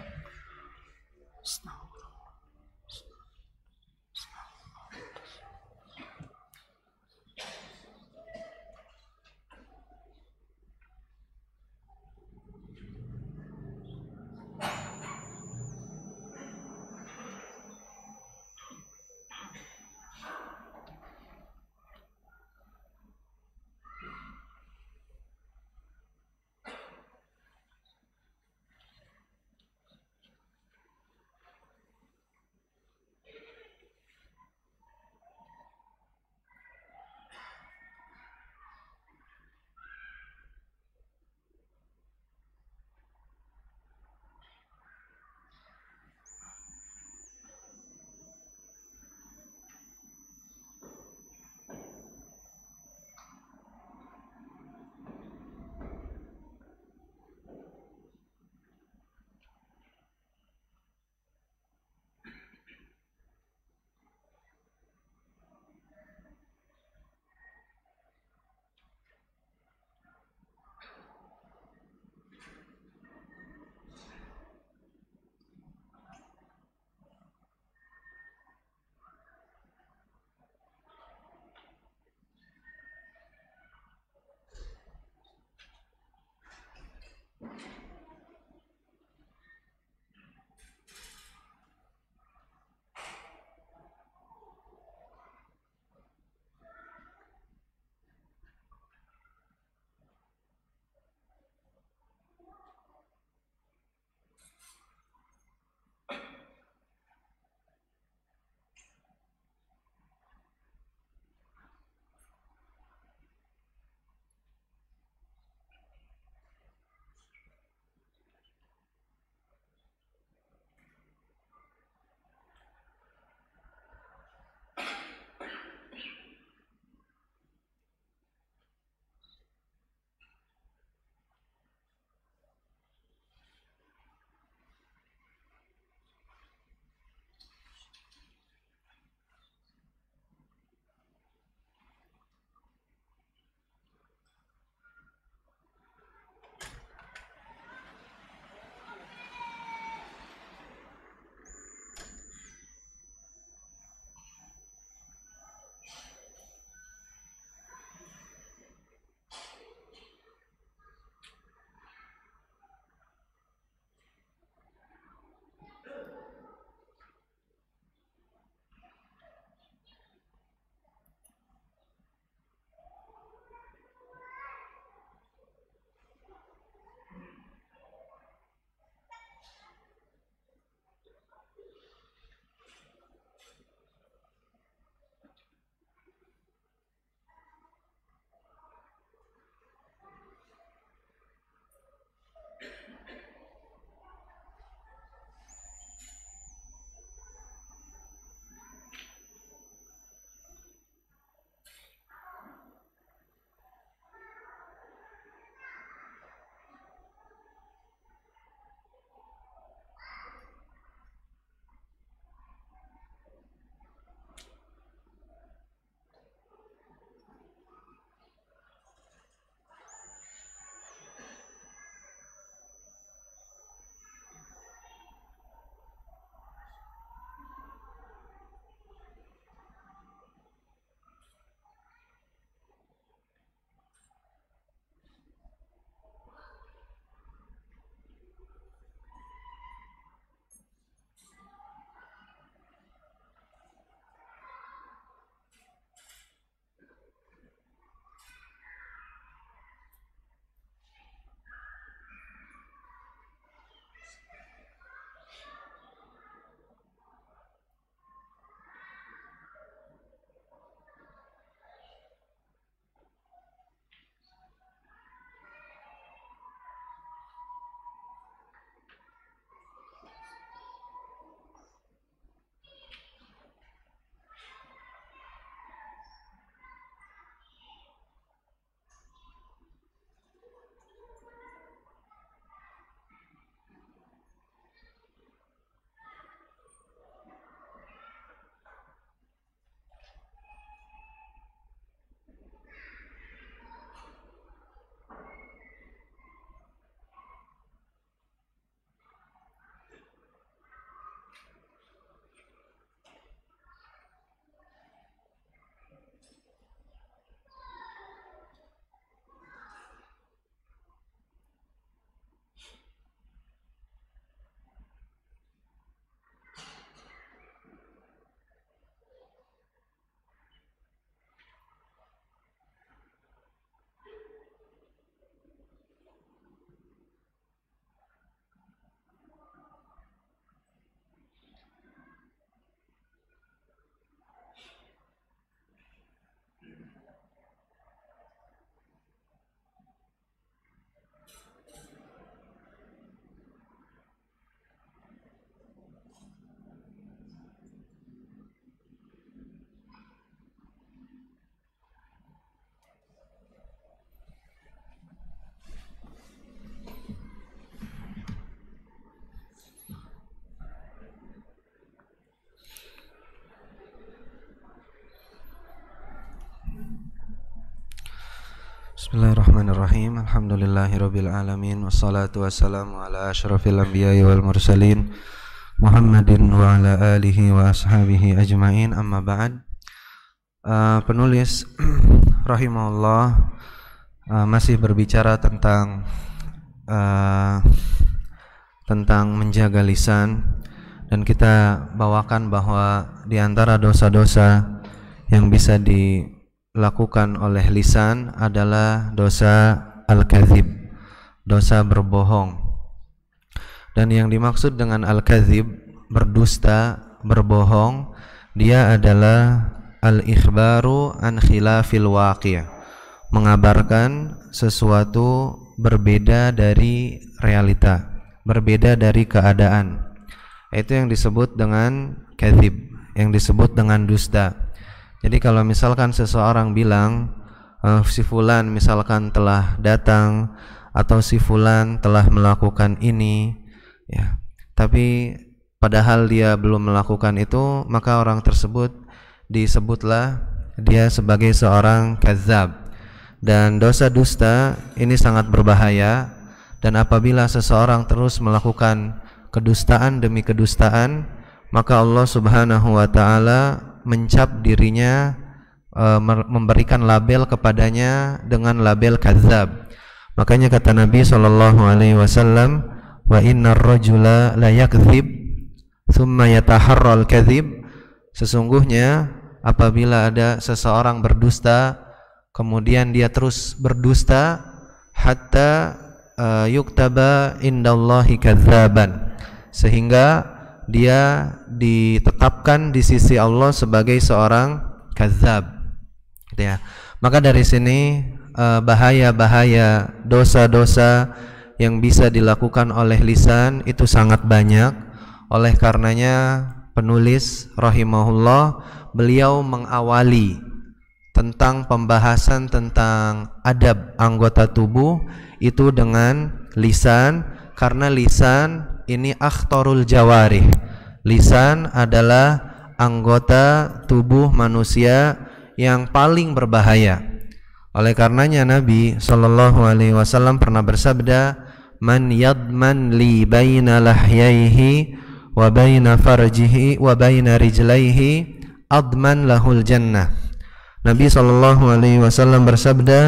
Bismillahirrahmanirrahim. Alhamdulillahirabbil alamin wassalatu wassalamu ala asyrafil anbiya'i wal mursalin Muhammadin wa ala alihi wa ashabihi ajmain. Amma ba'd. Penulis rahimahullah masih berbicara tentang menjaga lisan, dan kita bawakan bahwa di antara dosa-dosa yang bisa dilakukan oleh lisan adalah dosa al-kadzib, dosa berbohong. Dan yang dimaksud dengan al-kadzib, berdusta, berbohong, dia adalah al-ikhbaru an khilafil waqi', mengabarkan sesuatu berbeda dari realita, berbeda dari keadaan. Itu yang disebut dengan kadzib, yang disebut dengan dusta. Jadi kalau misalkan seseorang bilang si fulan misalkan telah datang atau si fulan telah melakukan ini, ya, tapi padahal dia belum melakukan itu, maka orang tersebut disebutlah dia sebagai seorang kadzab. Dan dosa dusta ini sangat berbahaya, dan apabila seseorang terus melakukan kedustaan demi kedustaan, maka Allah Subhanahu wa ta'ala mencap dirinya, memberikan label kepadanya dengan label kadzab. Makanya kata Nabi SAW, wa innar rajula la yakdzib thumma yataharral kadzib, sesungguhnya apabila ada seseorang berdusta kemudian dia terus berdusta hatta yuktaba indallahi kadzaban, sehingga dia ditetapkan di sisi Allah sebagai seorang kadzab, gitu ya. Maka dari sini bahaya-bahaya dosa-dosa yang bisa dilakukan oleh lisan itu sangat banyak. Oleh karenanya penulis rahimahullah, beliau mengawali tentang pembahasan tentang adab anggota tubuh itu dengan lisan, karena lisan ini akhtarul jawarih. Lisan adalah anggota tubuh manusia yang paling berbahaya. Oleh karenanya Nabi SAW pernah bersabda, man yadman li baina lahyaihi wa baina farjihi wa baina rijlaihi adman lahul jannah. Nabi SAW bersabda,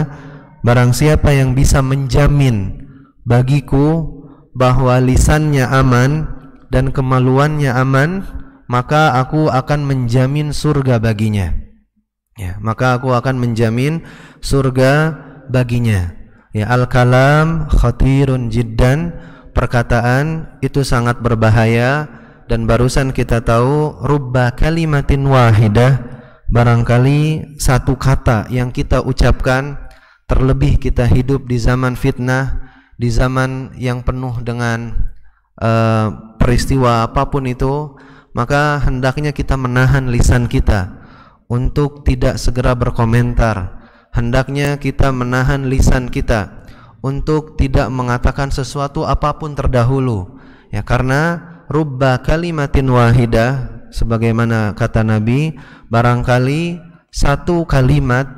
barang siapa yang bisa menjamin bagiku bahwa lisannya aman dan kemaluannya aman, maka aku akan menjamin surga baginya. Ya, maka aku akan menjamin surga baginya. Ya, al-kalam khatirun jiddan, perkataan itu sangat berbahaya. Dan barusan kita tahu rubba kalimatin wahidah, barangkali satu kata yang kita ucapkan, terlebih kita hidup di zaman fitnah, di zaman yang penuh dengan peristiwa apapun itu, maka hendaknya kita menahan lisan kita untuk tidak segera berkomentar. Hendaknya kita menahan lisan kita untuk tidak mengatakan sesuatu apapun terdahulu, ya, karena rubba kalimatin wahidah, sebagaimana kata Nabi, barangkali satu kalimat,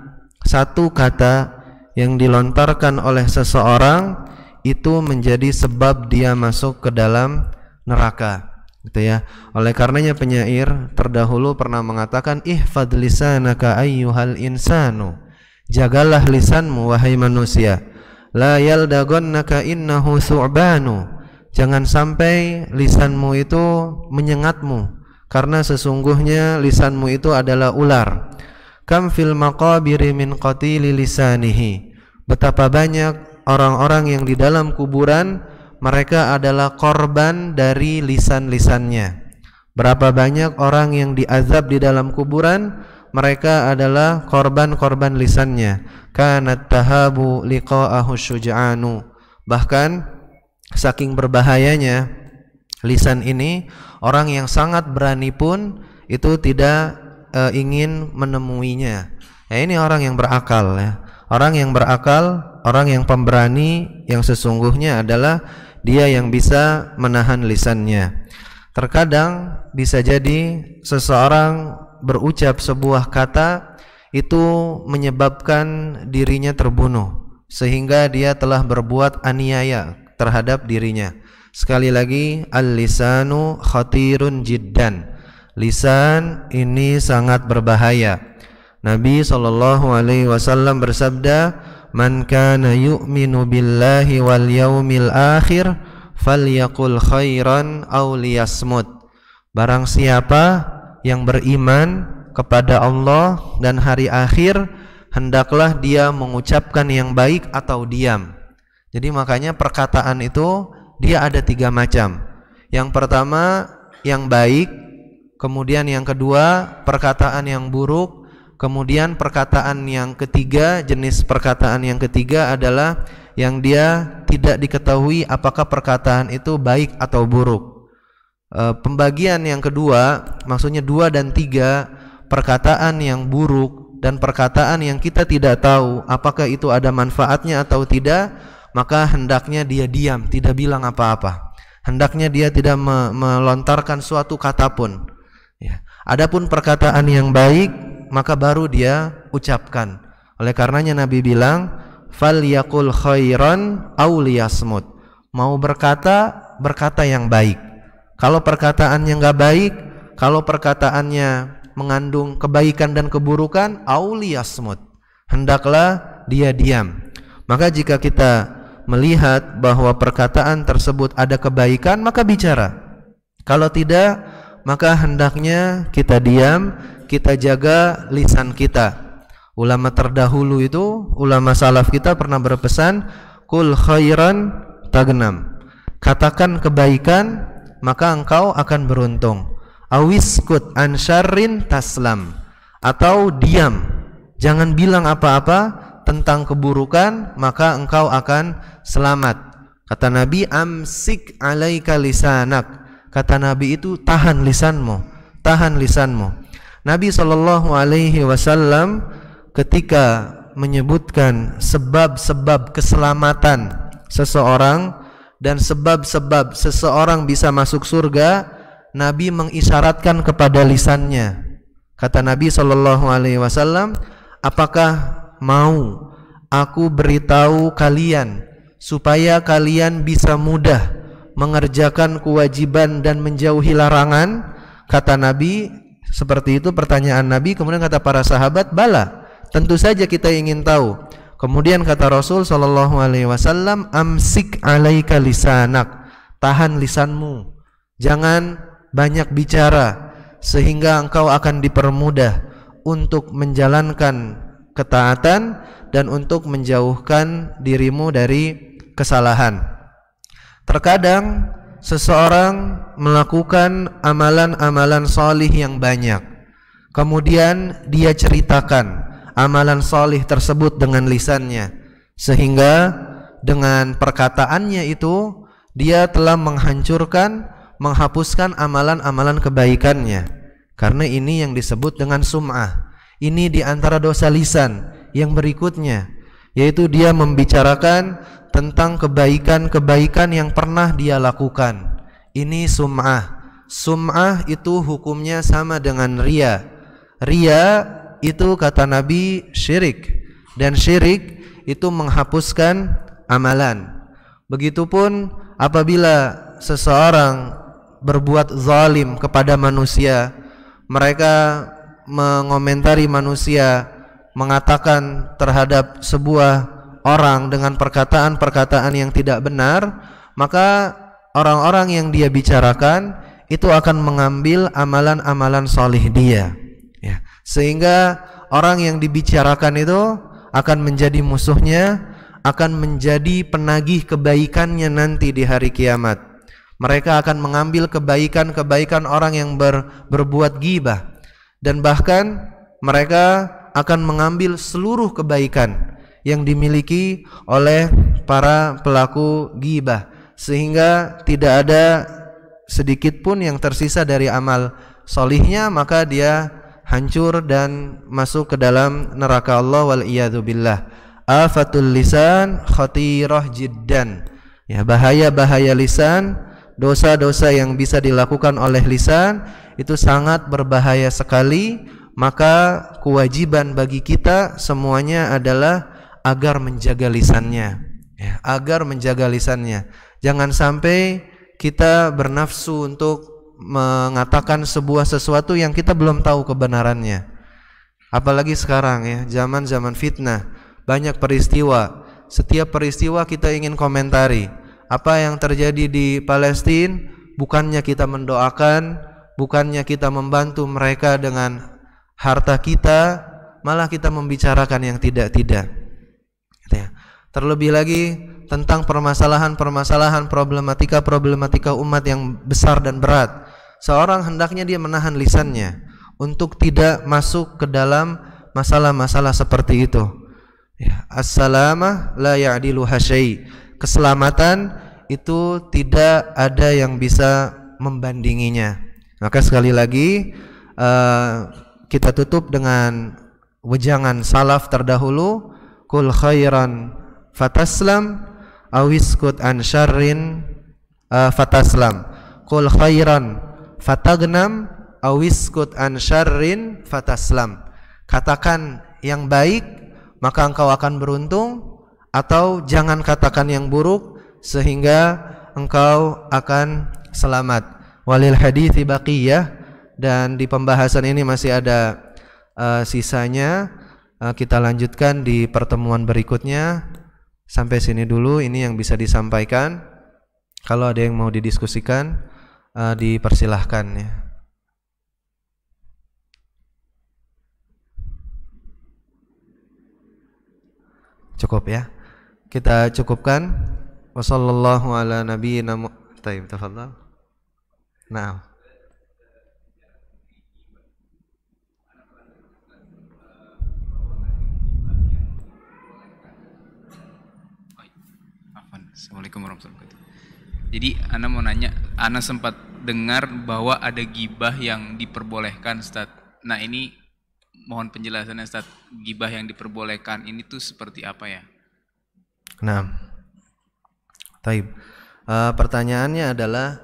satu kata yang dilontarkan oleh seseorang itu menjadi sebab dia masuk ke dalam neraka, gitu ya. Oleh karenanya penyair terdahulu pernah mengatakan, ihfad lisanaka ayyuhal insanu, jagalah lisanmu wahai manusia, la yaldagannaka innahu su'banu, jangan sampai lisanmu itu menyengatmu, karena sesungguhnya lisanmu itu adalah ular. Kam fil maqabiri min qatili lisanihi, betapa banyak orang-orang yang di dalam kuburan, mereka adalah korban dari lisan-lisannya. Berapa banyak orang yang diazab di dalam kuburan, mereka adalah korban-korban lisannya. Kanat tahabu liqa'ahu syuja'anu, bahkan saking berbahayanya lisan ini, orang yang sangat berani pun itu tidak ingin menemuinya. Ya, ini orang yang berakal, ya. Orang yang berakal, orang yang pemberani, yang sesungguhnya adalah dia yang bisa menahan lisannya. Terkadang bisa jadi seseorang berucap sebuah kata itu menyebabkan dirinya terbunuh, sehingga dia telah berbuat aniaya terhadap dirinya. Sekali lagi, al-lisanu khatirun jiddan. Lisan ini sangat berbahaya. Nabi SAW bersabda, "Man kana yu'minu billahi wal yaumil akhir falyaqul khairan aw liyasmut." Barang siapa yang beriman kepada Allah dan hari akhir, hendaklah dia mengucapkan yang baik atau diam. Jadi makanya perkataan itu dia ada 3 macam. Yang pertama yang baik, kemudian yang kedua perkataan yang buruk, kemudian perkataan yang ketiga, jenis perkataan yang ketiga adalah yang dia tidak diketahui apakah perkataan itu baik atau buruk. Pembagian yang kedua, maksudnya 2 dan 3, perkataan yang buruk dan perkataan yang kita tidak tahu apakah itu ada manfaatnya atau tidak, maka hendaknya dia diam, tidak bilang apa-apa. Hendaknya dia tidak melontarkan suatu kata pun. Ya. Adapun perkataan yang baik, maka baru dia ucapkan. Oleh karenanya Nabi bilang, "Falyaqul khairan aw liyasmut." Mau berkata, berkata yang baik. Kalau perkataannya enggak baik, kalau perkataannya mengandung kebaikan dan keburukan, aw liyasmut, hendaklah dia diam. Maka jika kita melihat bahwa perkataan tersebut ada kebaikan, maka bicara. Kalau tidak, maka hendaknya kita diam, kita jaga lisan kita. Ulama terdahulu itu, ulama salaf kita pernah berpesan, "Qul khairan tagnam." Katakan kebaikan, maka engkau akan beruntung. Awiskut an syarrin taslam. Atau diam, jangan bilang apa-apa tentang keburukan, maka engkau akan selamat. Kata Nabi, "Amsik alaika lisanak." Kata Nabi itu, tahan lisanmu, tahan lisanmu. Nabi SAW ketika menyebutkan sebab-sebab keselamatan seseorang dan sebab-sebab seseorang bisa masuk surga, Nabi mengisyaratkan kepada lisannya. Kata Nabi SAW, "Apakah mau aku beritahu kalian supaya kalian bisa mudah mengerjakan kewajiban dan menjauhi larangan?" Kata Nabi, seperti itu pertanyaan Nabi. Kemudian kata para sahabat, "Bala, tentu saja kita ingin tahu." Kemudian kata Rasul SAW, "Amsik alaika lisanak." Tahan lisanmu, jangan banyak bicara, sehingga engkau akan dipermudah untuk menjalankan ketaatan dan untuk menjauhkan dirimu dari kesalahan. Terkadang seseorang melakukan amalan-amalan salih yang banyak, kemudian dia ceritakan amalan salih tersebut dengan lisannya, sehingga dengan perkataannya itu dia telah menghancurkan, menghapuskan amalan-amalan kebaikannya. Karena ini yang disebut dengan sum'ah. Ini diantara dosa lisan yang berikutnya, yaitu dia membicarakan tentang kebaikan-kebaikan yang pernah dia lakukan. Ini sum'ah. Sum'ah itu hukumnya sama dengan riya. Riya itu kata Nabi syirik, dan syirik itu menghapuskan amalan. Begitupun apabila seseorang berbuat zalim kepada manusia, mereka mengomentari manusia, mengatakan terhadap sebuah orang dengan perkataan-perkataan yang tidak benar, maka orang-orang yang dia bicarakan itu akan mengambil amalan-amalan salih dia, ya. Sehingga orang yang dibicarakan itu akan menjadi musuhnya, akan menjadi penagih kebaikannya nanti di hari kiamat. Mereka akan mengambil kebaikan-kebaikan orang yang berbuat ghibah, dan bahkan mereka akan mengambil seluruh kebaikan yang dimiliki oleh para pelaku ghibah, sehingga tidak ada sedikit pun yang tersisa dari amal solihnya, maka dia hancur dan masuk ke dalam neraka Allah wal iyadu billah. Afatul lisan khatirah jiddan. Ya, bahaya-bahaya lisan, dosa-dosa yang bisa dilakukan oleh lisan itu sangat berbahaya sekali. Maka kewajiban bagi kita semuanya adalah agar menjaga lisannya, ya, agar menjaga lisannya. Jangan sampai kita bernafsu untuk mengatakan sebuah sesuatu yang kita belum tahu kebenarannya. Apalagi sekarang ya, zaman-zaman fitnah, banyak peristiwa. Setiap peristiwa kita ingin komentari. Apa yang terjadi di Palestina, bukannya kita mendoakan, bukannya kita membantu mereka dengan harta kita, malah kita membicarakan yang tidak-tidak. Ya. Terlebih lagi tentang permasalahan-permasalahan, problematika umat yang besar dan berat. Seorang hendaknya dia menahan lisannya untuk tidak masuk ke dalam masalah-masalah seperti itu. Ya, as-salamah la ya'diluha syai'. Keselamatan itu tidak ada yang bisa membandinginya. Maka sekali lagi kita tutup dengan wejangan salaf terdahulu, kul khairan fataslam awiskut an syarrin fataslam, kul khairan fatagnam awiskut an syarrin fataslam. Katakan yang baik maka engkau akan beruntung, atau jangan katakan yang buruk sehingga engkau akan selamat. Walil hadithi baqiyah, dan di pembahasan ini masih ada sisanya. Kita lanjutkan di pertemuan berikutnya. Sampai sini dulu, ini yang bisa disampaikan. Kalau ada yang mau didiskusikan, dipersilahkan ya. Cukup ya. Kita cukupkan. Wassallallahu ala nabiyyina Taib, tafadhal. Naam. Assalamualaikum warahmatullahi wabarakatuh. Jadi Ana mau nanya, Ana sempat dengar bahwa ada gibah yang diperbolehkan, Ustaz. Nah ini mohon penjelasannya, Ustaz. Gibah yang diperbolehkan ini tuh seperti apa ya? Nah, Taib. Pertanyaannya adalah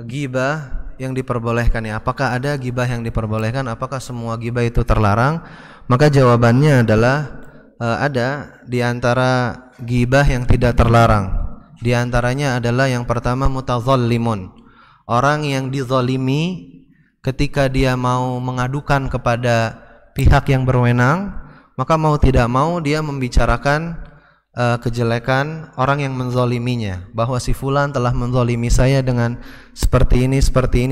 gibah yang diperbolehkan ya. Apakah ada gibah yang diperbolehkan? Apakah semua gibah itu terlarang? Maka jawabannya adalah ada di antara gibah yang tidak terlarang. Di antaranya adalah yang pertama mutadzallimun. Orang yang dizalimi ketika dia mau mengadukan kepada pihak yang berwenang, maka mau tidak mau dia membicarakan kejelekan orang yang menzaliminya, bahwa si fulan telah menzalimi saya dengan seperti ini,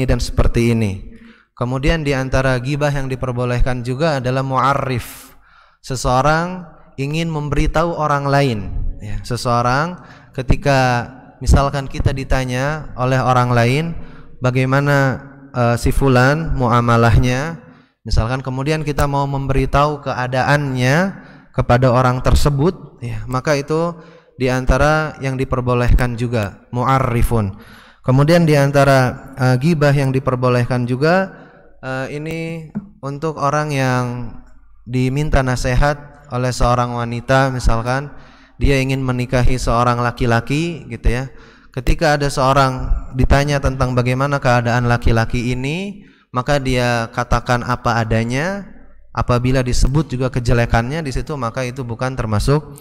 dan seperti ini. Kemudian di antara gibah yang diperbolehkan juga adalah mu'arrif. Seseorang ingin memberitahu orang lain ya. Seseorang ketika misalkan kita ditanya oleh orang lain bagaimana si fulan muamalahnya, misalkan kemudian kita mau memberitahu keadaannya kepada orang tersebut ya, maka itu diantara yang diperbolehkan juga, mu'arrifun. Kemudian diantara gibah yang diperbolehkan juga ini untuk orang yang diminta nasihat oleh seorang wanita, misalkan dia ingin menikahi seorang laki-laki gitu ya. Ketika ada seorang ditanya tentang bagaimana keadaan laki-laki ini, maka dia katakan apa adanya. Apabila disebut juga kejelekannya di situ, maka itu bukan termasuk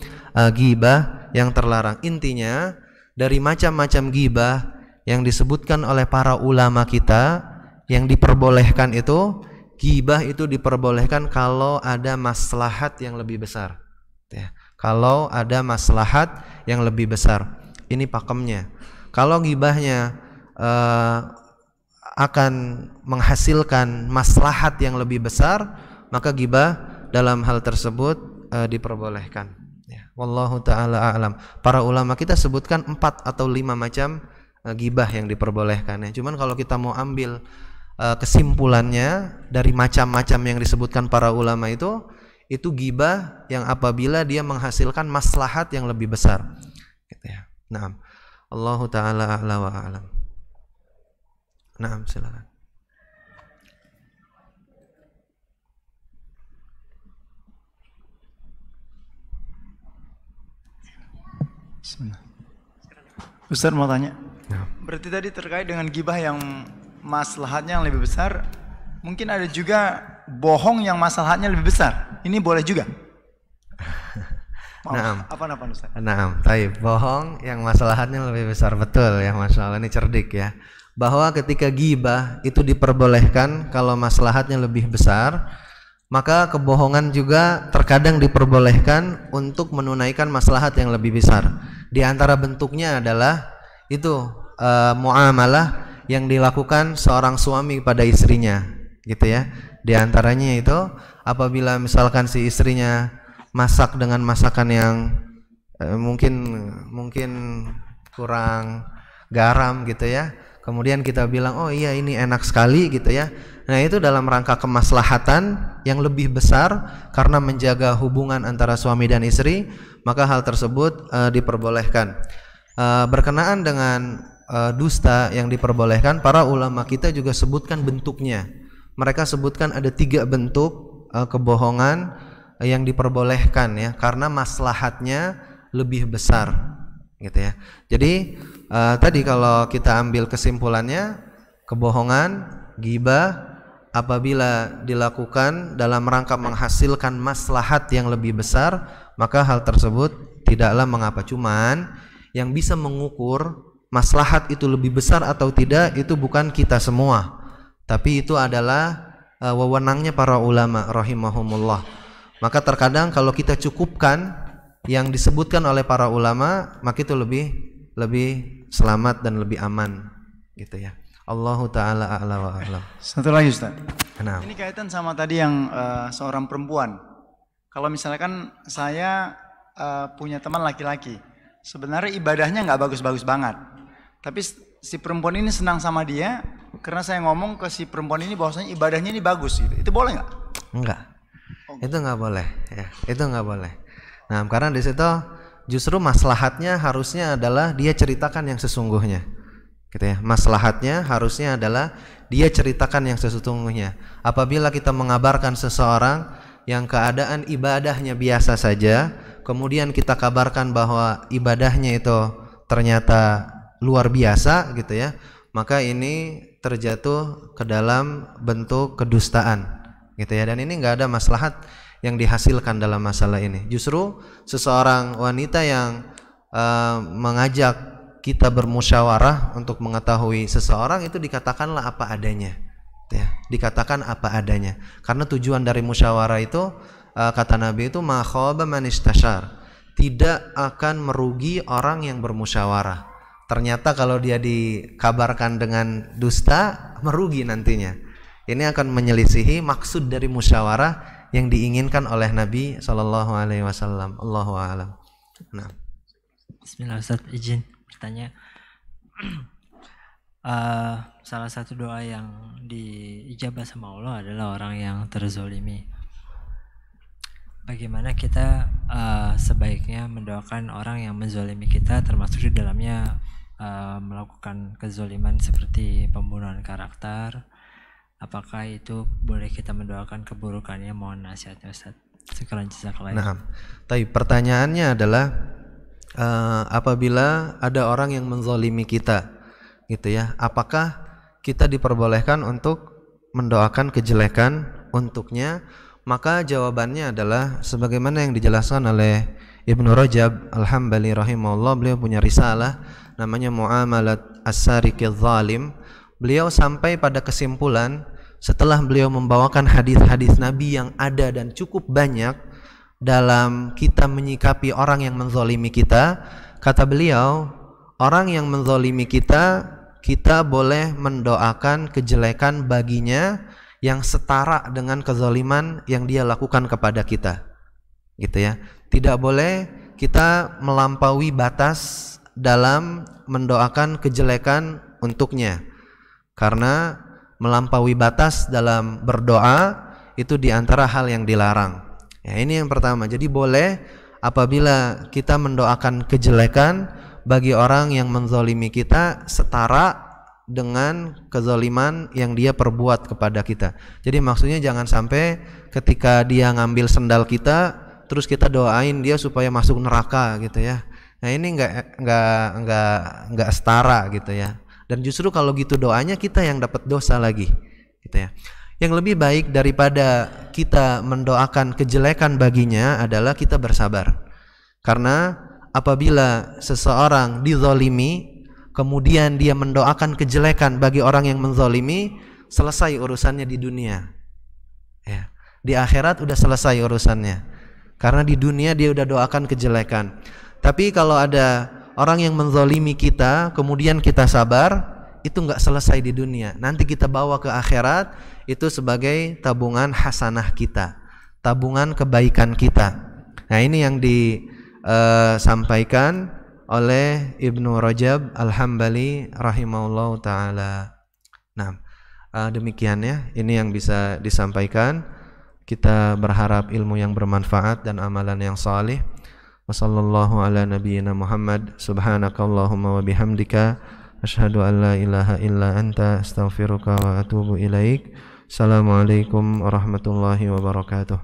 gibah yang terlarang. Intinya dari macam-macam gibah yang disebutkan oleh para ulama kita yang diperbolehkan itu, gibah itu diperbolehkan kalau ada maslahat yang lebih besar ya. Kalau ada maslahat yang lebih besar, ini pakemnya. Kalau gibahnya akan menghasilkan maslahat yang lebih besar, maka gibah dalam hal tersebut diperbolehkan ya. Wallahu ta'ala a'lam. Para ulama kita sebutkan 4 atau 5 macam gibah yang diperbolehkan ya. Cuman kalau kita mau ambil kesimpulannya dari macam-macam yang disebutkan para ulama itu gibah yang apabila dia menghasilkan maslahat yang lebih besar gitu ya. Naam. Allahu ta'ala a'la wa a'lam. Naam, silakan. Bismillah. Ustaz mau tanya. Berarti tadi terkait dengan gibah yang maslahatnya yang lebih besar, mungkin ada juga bohong yang maslahatnya lebih besar. Ini boleh juga? Naam. Apa Ustaz? Naam, taib. Bohong yang maslahatnya lebih besar, betul ya, Masya Allah, ini cerdik ya. Bahwa ketika ghibah itu diperbolehkan kalau maslahatnya lebih besar, maka kebohongan juga terkadang diperbolehkan untuk menunaikan maslahat yang lebih besar. Di antara bentuknya adalah itu muamalah yang dilakukan seorang suami pada istrinya, gitu ya. Di antaranya itu apabila misalkan si istrinya masak dengan masakan yang mungkin kurang garam gitu ya. Kemudian kita bilang, oh iya ini enak sekali gitu ya. Nah itu dalam rangka kemaslahatan yang lebih besar karena menjaga hubungan antara suami dan istri, maka hal tersebut diperbolehkan. Berkenaan dengan dusta yang diperbolehkan, para ulama kita juga sebutkan bentuknya. Mereka sebutkan ada 3 bentuk kebohongan yang diperbolehkan ya, karena maslahatnya lebih besar gitu ya. Jadi tadi kalau kita ambil kesimpulannya, kebohongan, ghibah apabila dilakukan dalam rangka menghasilkan maslahat yang lebih besar, maka hal tersebut tidaklah mengapa. Cuman yang bisa mengukur maslahat itu lebih besar atau tidak itu bukan kita semua, tapi itu adalah wewenangnya para ulama rahimahumullah. Maka terkadang kalau kita cukupkan yang disebutkan oleh para ulama, maka itu lebih selamat dan lebih aman gitu ya. Allahu taala a'la wa a'lam. Satu lagi Ustaz. Nah. Ini kaitan sama tadi yang seorang perempuan. Kalau misalkan saya punya teman laki-laki, sebenarnya ibadahnya nggak bagus-bagus banget, tapi si perempuan ini senang sama dia karena saya ngomong ke si perempuan ini bahwasanya ibadahnya ini bagus gitu. Itu boleh nggak? Enggak. Itu nggak boleh ya. Itu nggak boleh. Nah, karena di situ justru maslahatnya harusnya adalah dia ceritakan yang sesungguhnya. Gitu ya. Maslahatnya harusnya adalah dia ceritakan yang sesungguhnya. Apabila kita mengabarkan seseorang yang keadaan ibadahnya biasa saja, kemudian kita kabarkan bahwa ibadahnya itu ternyata luar biasa gitu ya, maka ini terjatuh ke dalam bentuk kedustaan gitu ya. Dan ini nggak ada maslahat yang dihasilkan dalam masalah ini. Justru seseorang wanita yang mengajak kita bermusyawarah untuk mengetahui seseorang itu dikatakanlah apa adanya ya, dikatakan apa adanya, karena tujuan dari musyawarah itu kata Nabi itu ma khaba man istashar, tidak akan merugi orang yang bermusyawarah. Ternyata kalau dia dikabarkan dengan dusta, merugi nantinya. Ini akan menyelisihi maksud dari musyawarah yang diinginkan oleh Nabi Shallallahu Alaihi Wasallam. Allahu a'lam. Nah. Bismillah Ustaz, izin bertanya. Salah satu doa yang diijabah sama Allah adalah orang yang terzolimi. Bagaimana kita sebaiknya mendoakan orang yang menzolimi kita, termasuk di dalamnya melakukan kezoliman seperti pembunuhan karakter? Apakah itu boleh kita mendoakan keburukannya? Mohon nasihatnya Ustaz. Sekarang jazakallah. Nah, tapi pertanyaannya adalah apabila ada orang yang menzolimi kita, gitu ya, apakah kita diperbolehkan untuk mendoakan kejelekan untuknya? Maka jawabannya adalah sebagaimana yang dijelaskan oleh Ibnu Rajab Al-Hambali rahimahullah. Beliau punya risalah namanya Muamalat As-Sariqidz Zalim. Beliau sampai pada kesimpulan setelah beliau membawakan hadis-hadis Nabi yang ada dan cukup banyak dalam kita menyikapi orang yang menzolimi kita. Kata beliau, orang yang menzolimi kita, kita boleh mendoakan kejelekan baginya yang setara dengan kezaliman yang dia lakukan kepada kita, gitu ya. Tidak boleh kita melampaui batas dalam mendoakan kejelekan untuknya, karena melampaui batas dalam berdoa itu diantara hal yang dilarang. Ya, ini yang pertama. Jadi boleh apabila kita mendoakan kejelekan bagi orang yang menzolimi kita setara dengan kezaliman yang dia perbuat kepada kita. Jadi maksudnya jangan sampai ketika dia ngambil sendal kita terus kita doain dia supaya masuk neraka gitu ya. Nah ini nggak setara gitu ya. Dan justru kalau gitu doanya kita yang dapat dosa lagi gitu ya. Yang lebih baik daripada kita mendoakan kejelekan baginya adalah kita bersabar. Karena apabila seseorang dizalimi, kemudian dia mendoakan kejelekan bagi orang yang menzalimi, selesai urusannya di dunia. Ya. Di akhirat udah selesai urusannya. Karena di dunia dia udah doakan kejelekan. Tapi kalau ada orang yang menzalimi kita, kemudian kita sabar, itu nggak selesai di dunia. Nanti kita bawa ke akhirat, itu sebagai tabungan hasanah kita, tabungan kebaikan kita. Nah, ini yang disampaikan oleh Ibnu Rajab Al-Hambali rahimahullah ta'ala. Nah, demikian ya, ini yang bisa disampaikan. Kita berharap ilmu yang bermanfaat dan amalan yang salih. Wassallallahu ala nabiyyina Muhammad. Subhanakallahumma wa bihamdika asyhadu an la ilaha illa anta astaghfiruka wa atubu ilaik. Assalamualaikum warahmatullahi wabarakatuh.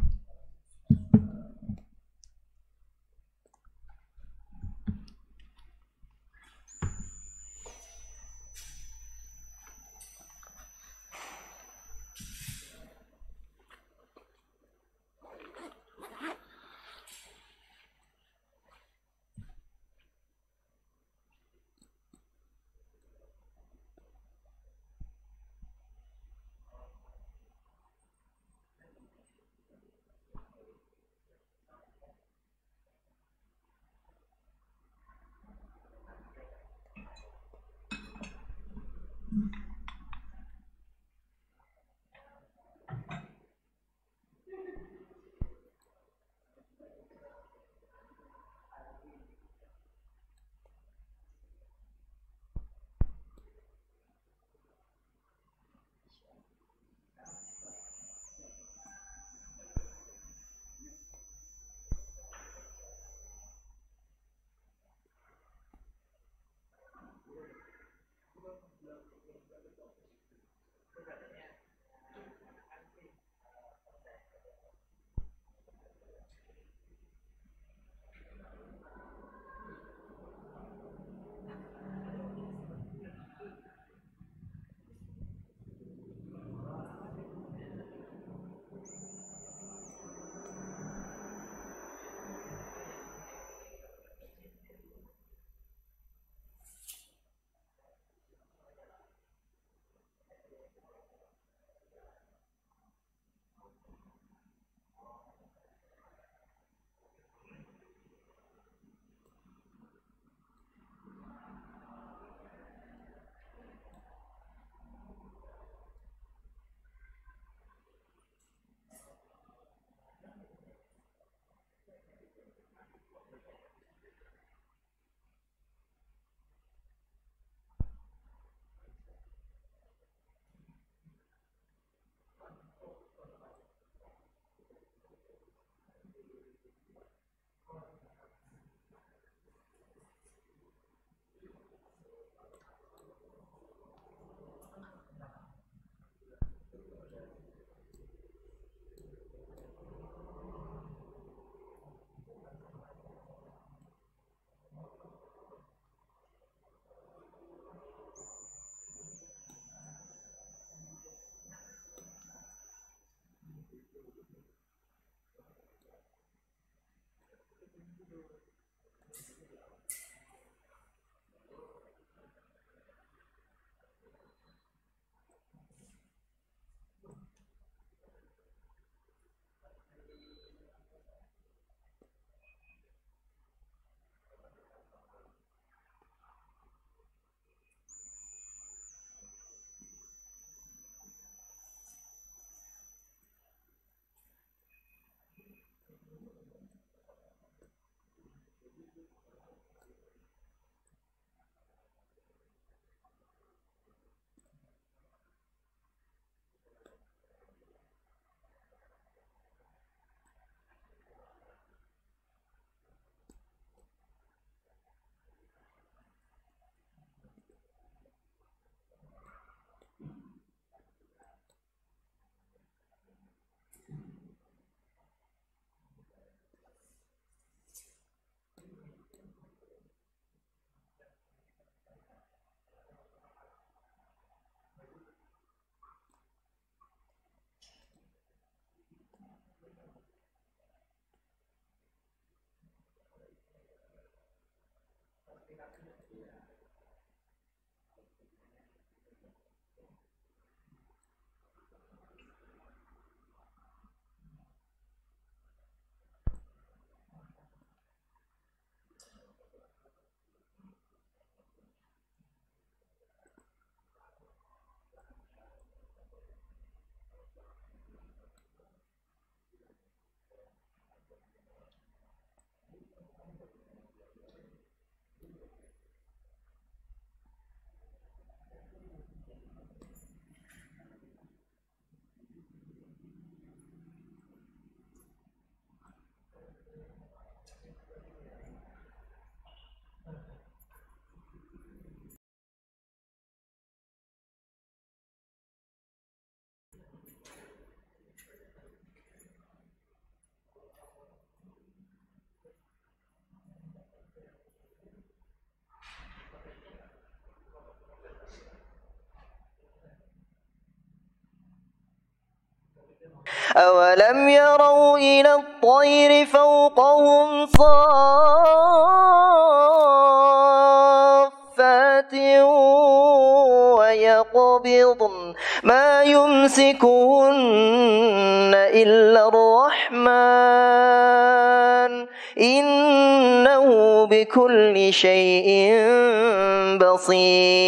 أولم يروا إلى الطير فوقهم صافات ويقبضن ما يمسكهن إلا الرحمن إنه بكل شيء بصير.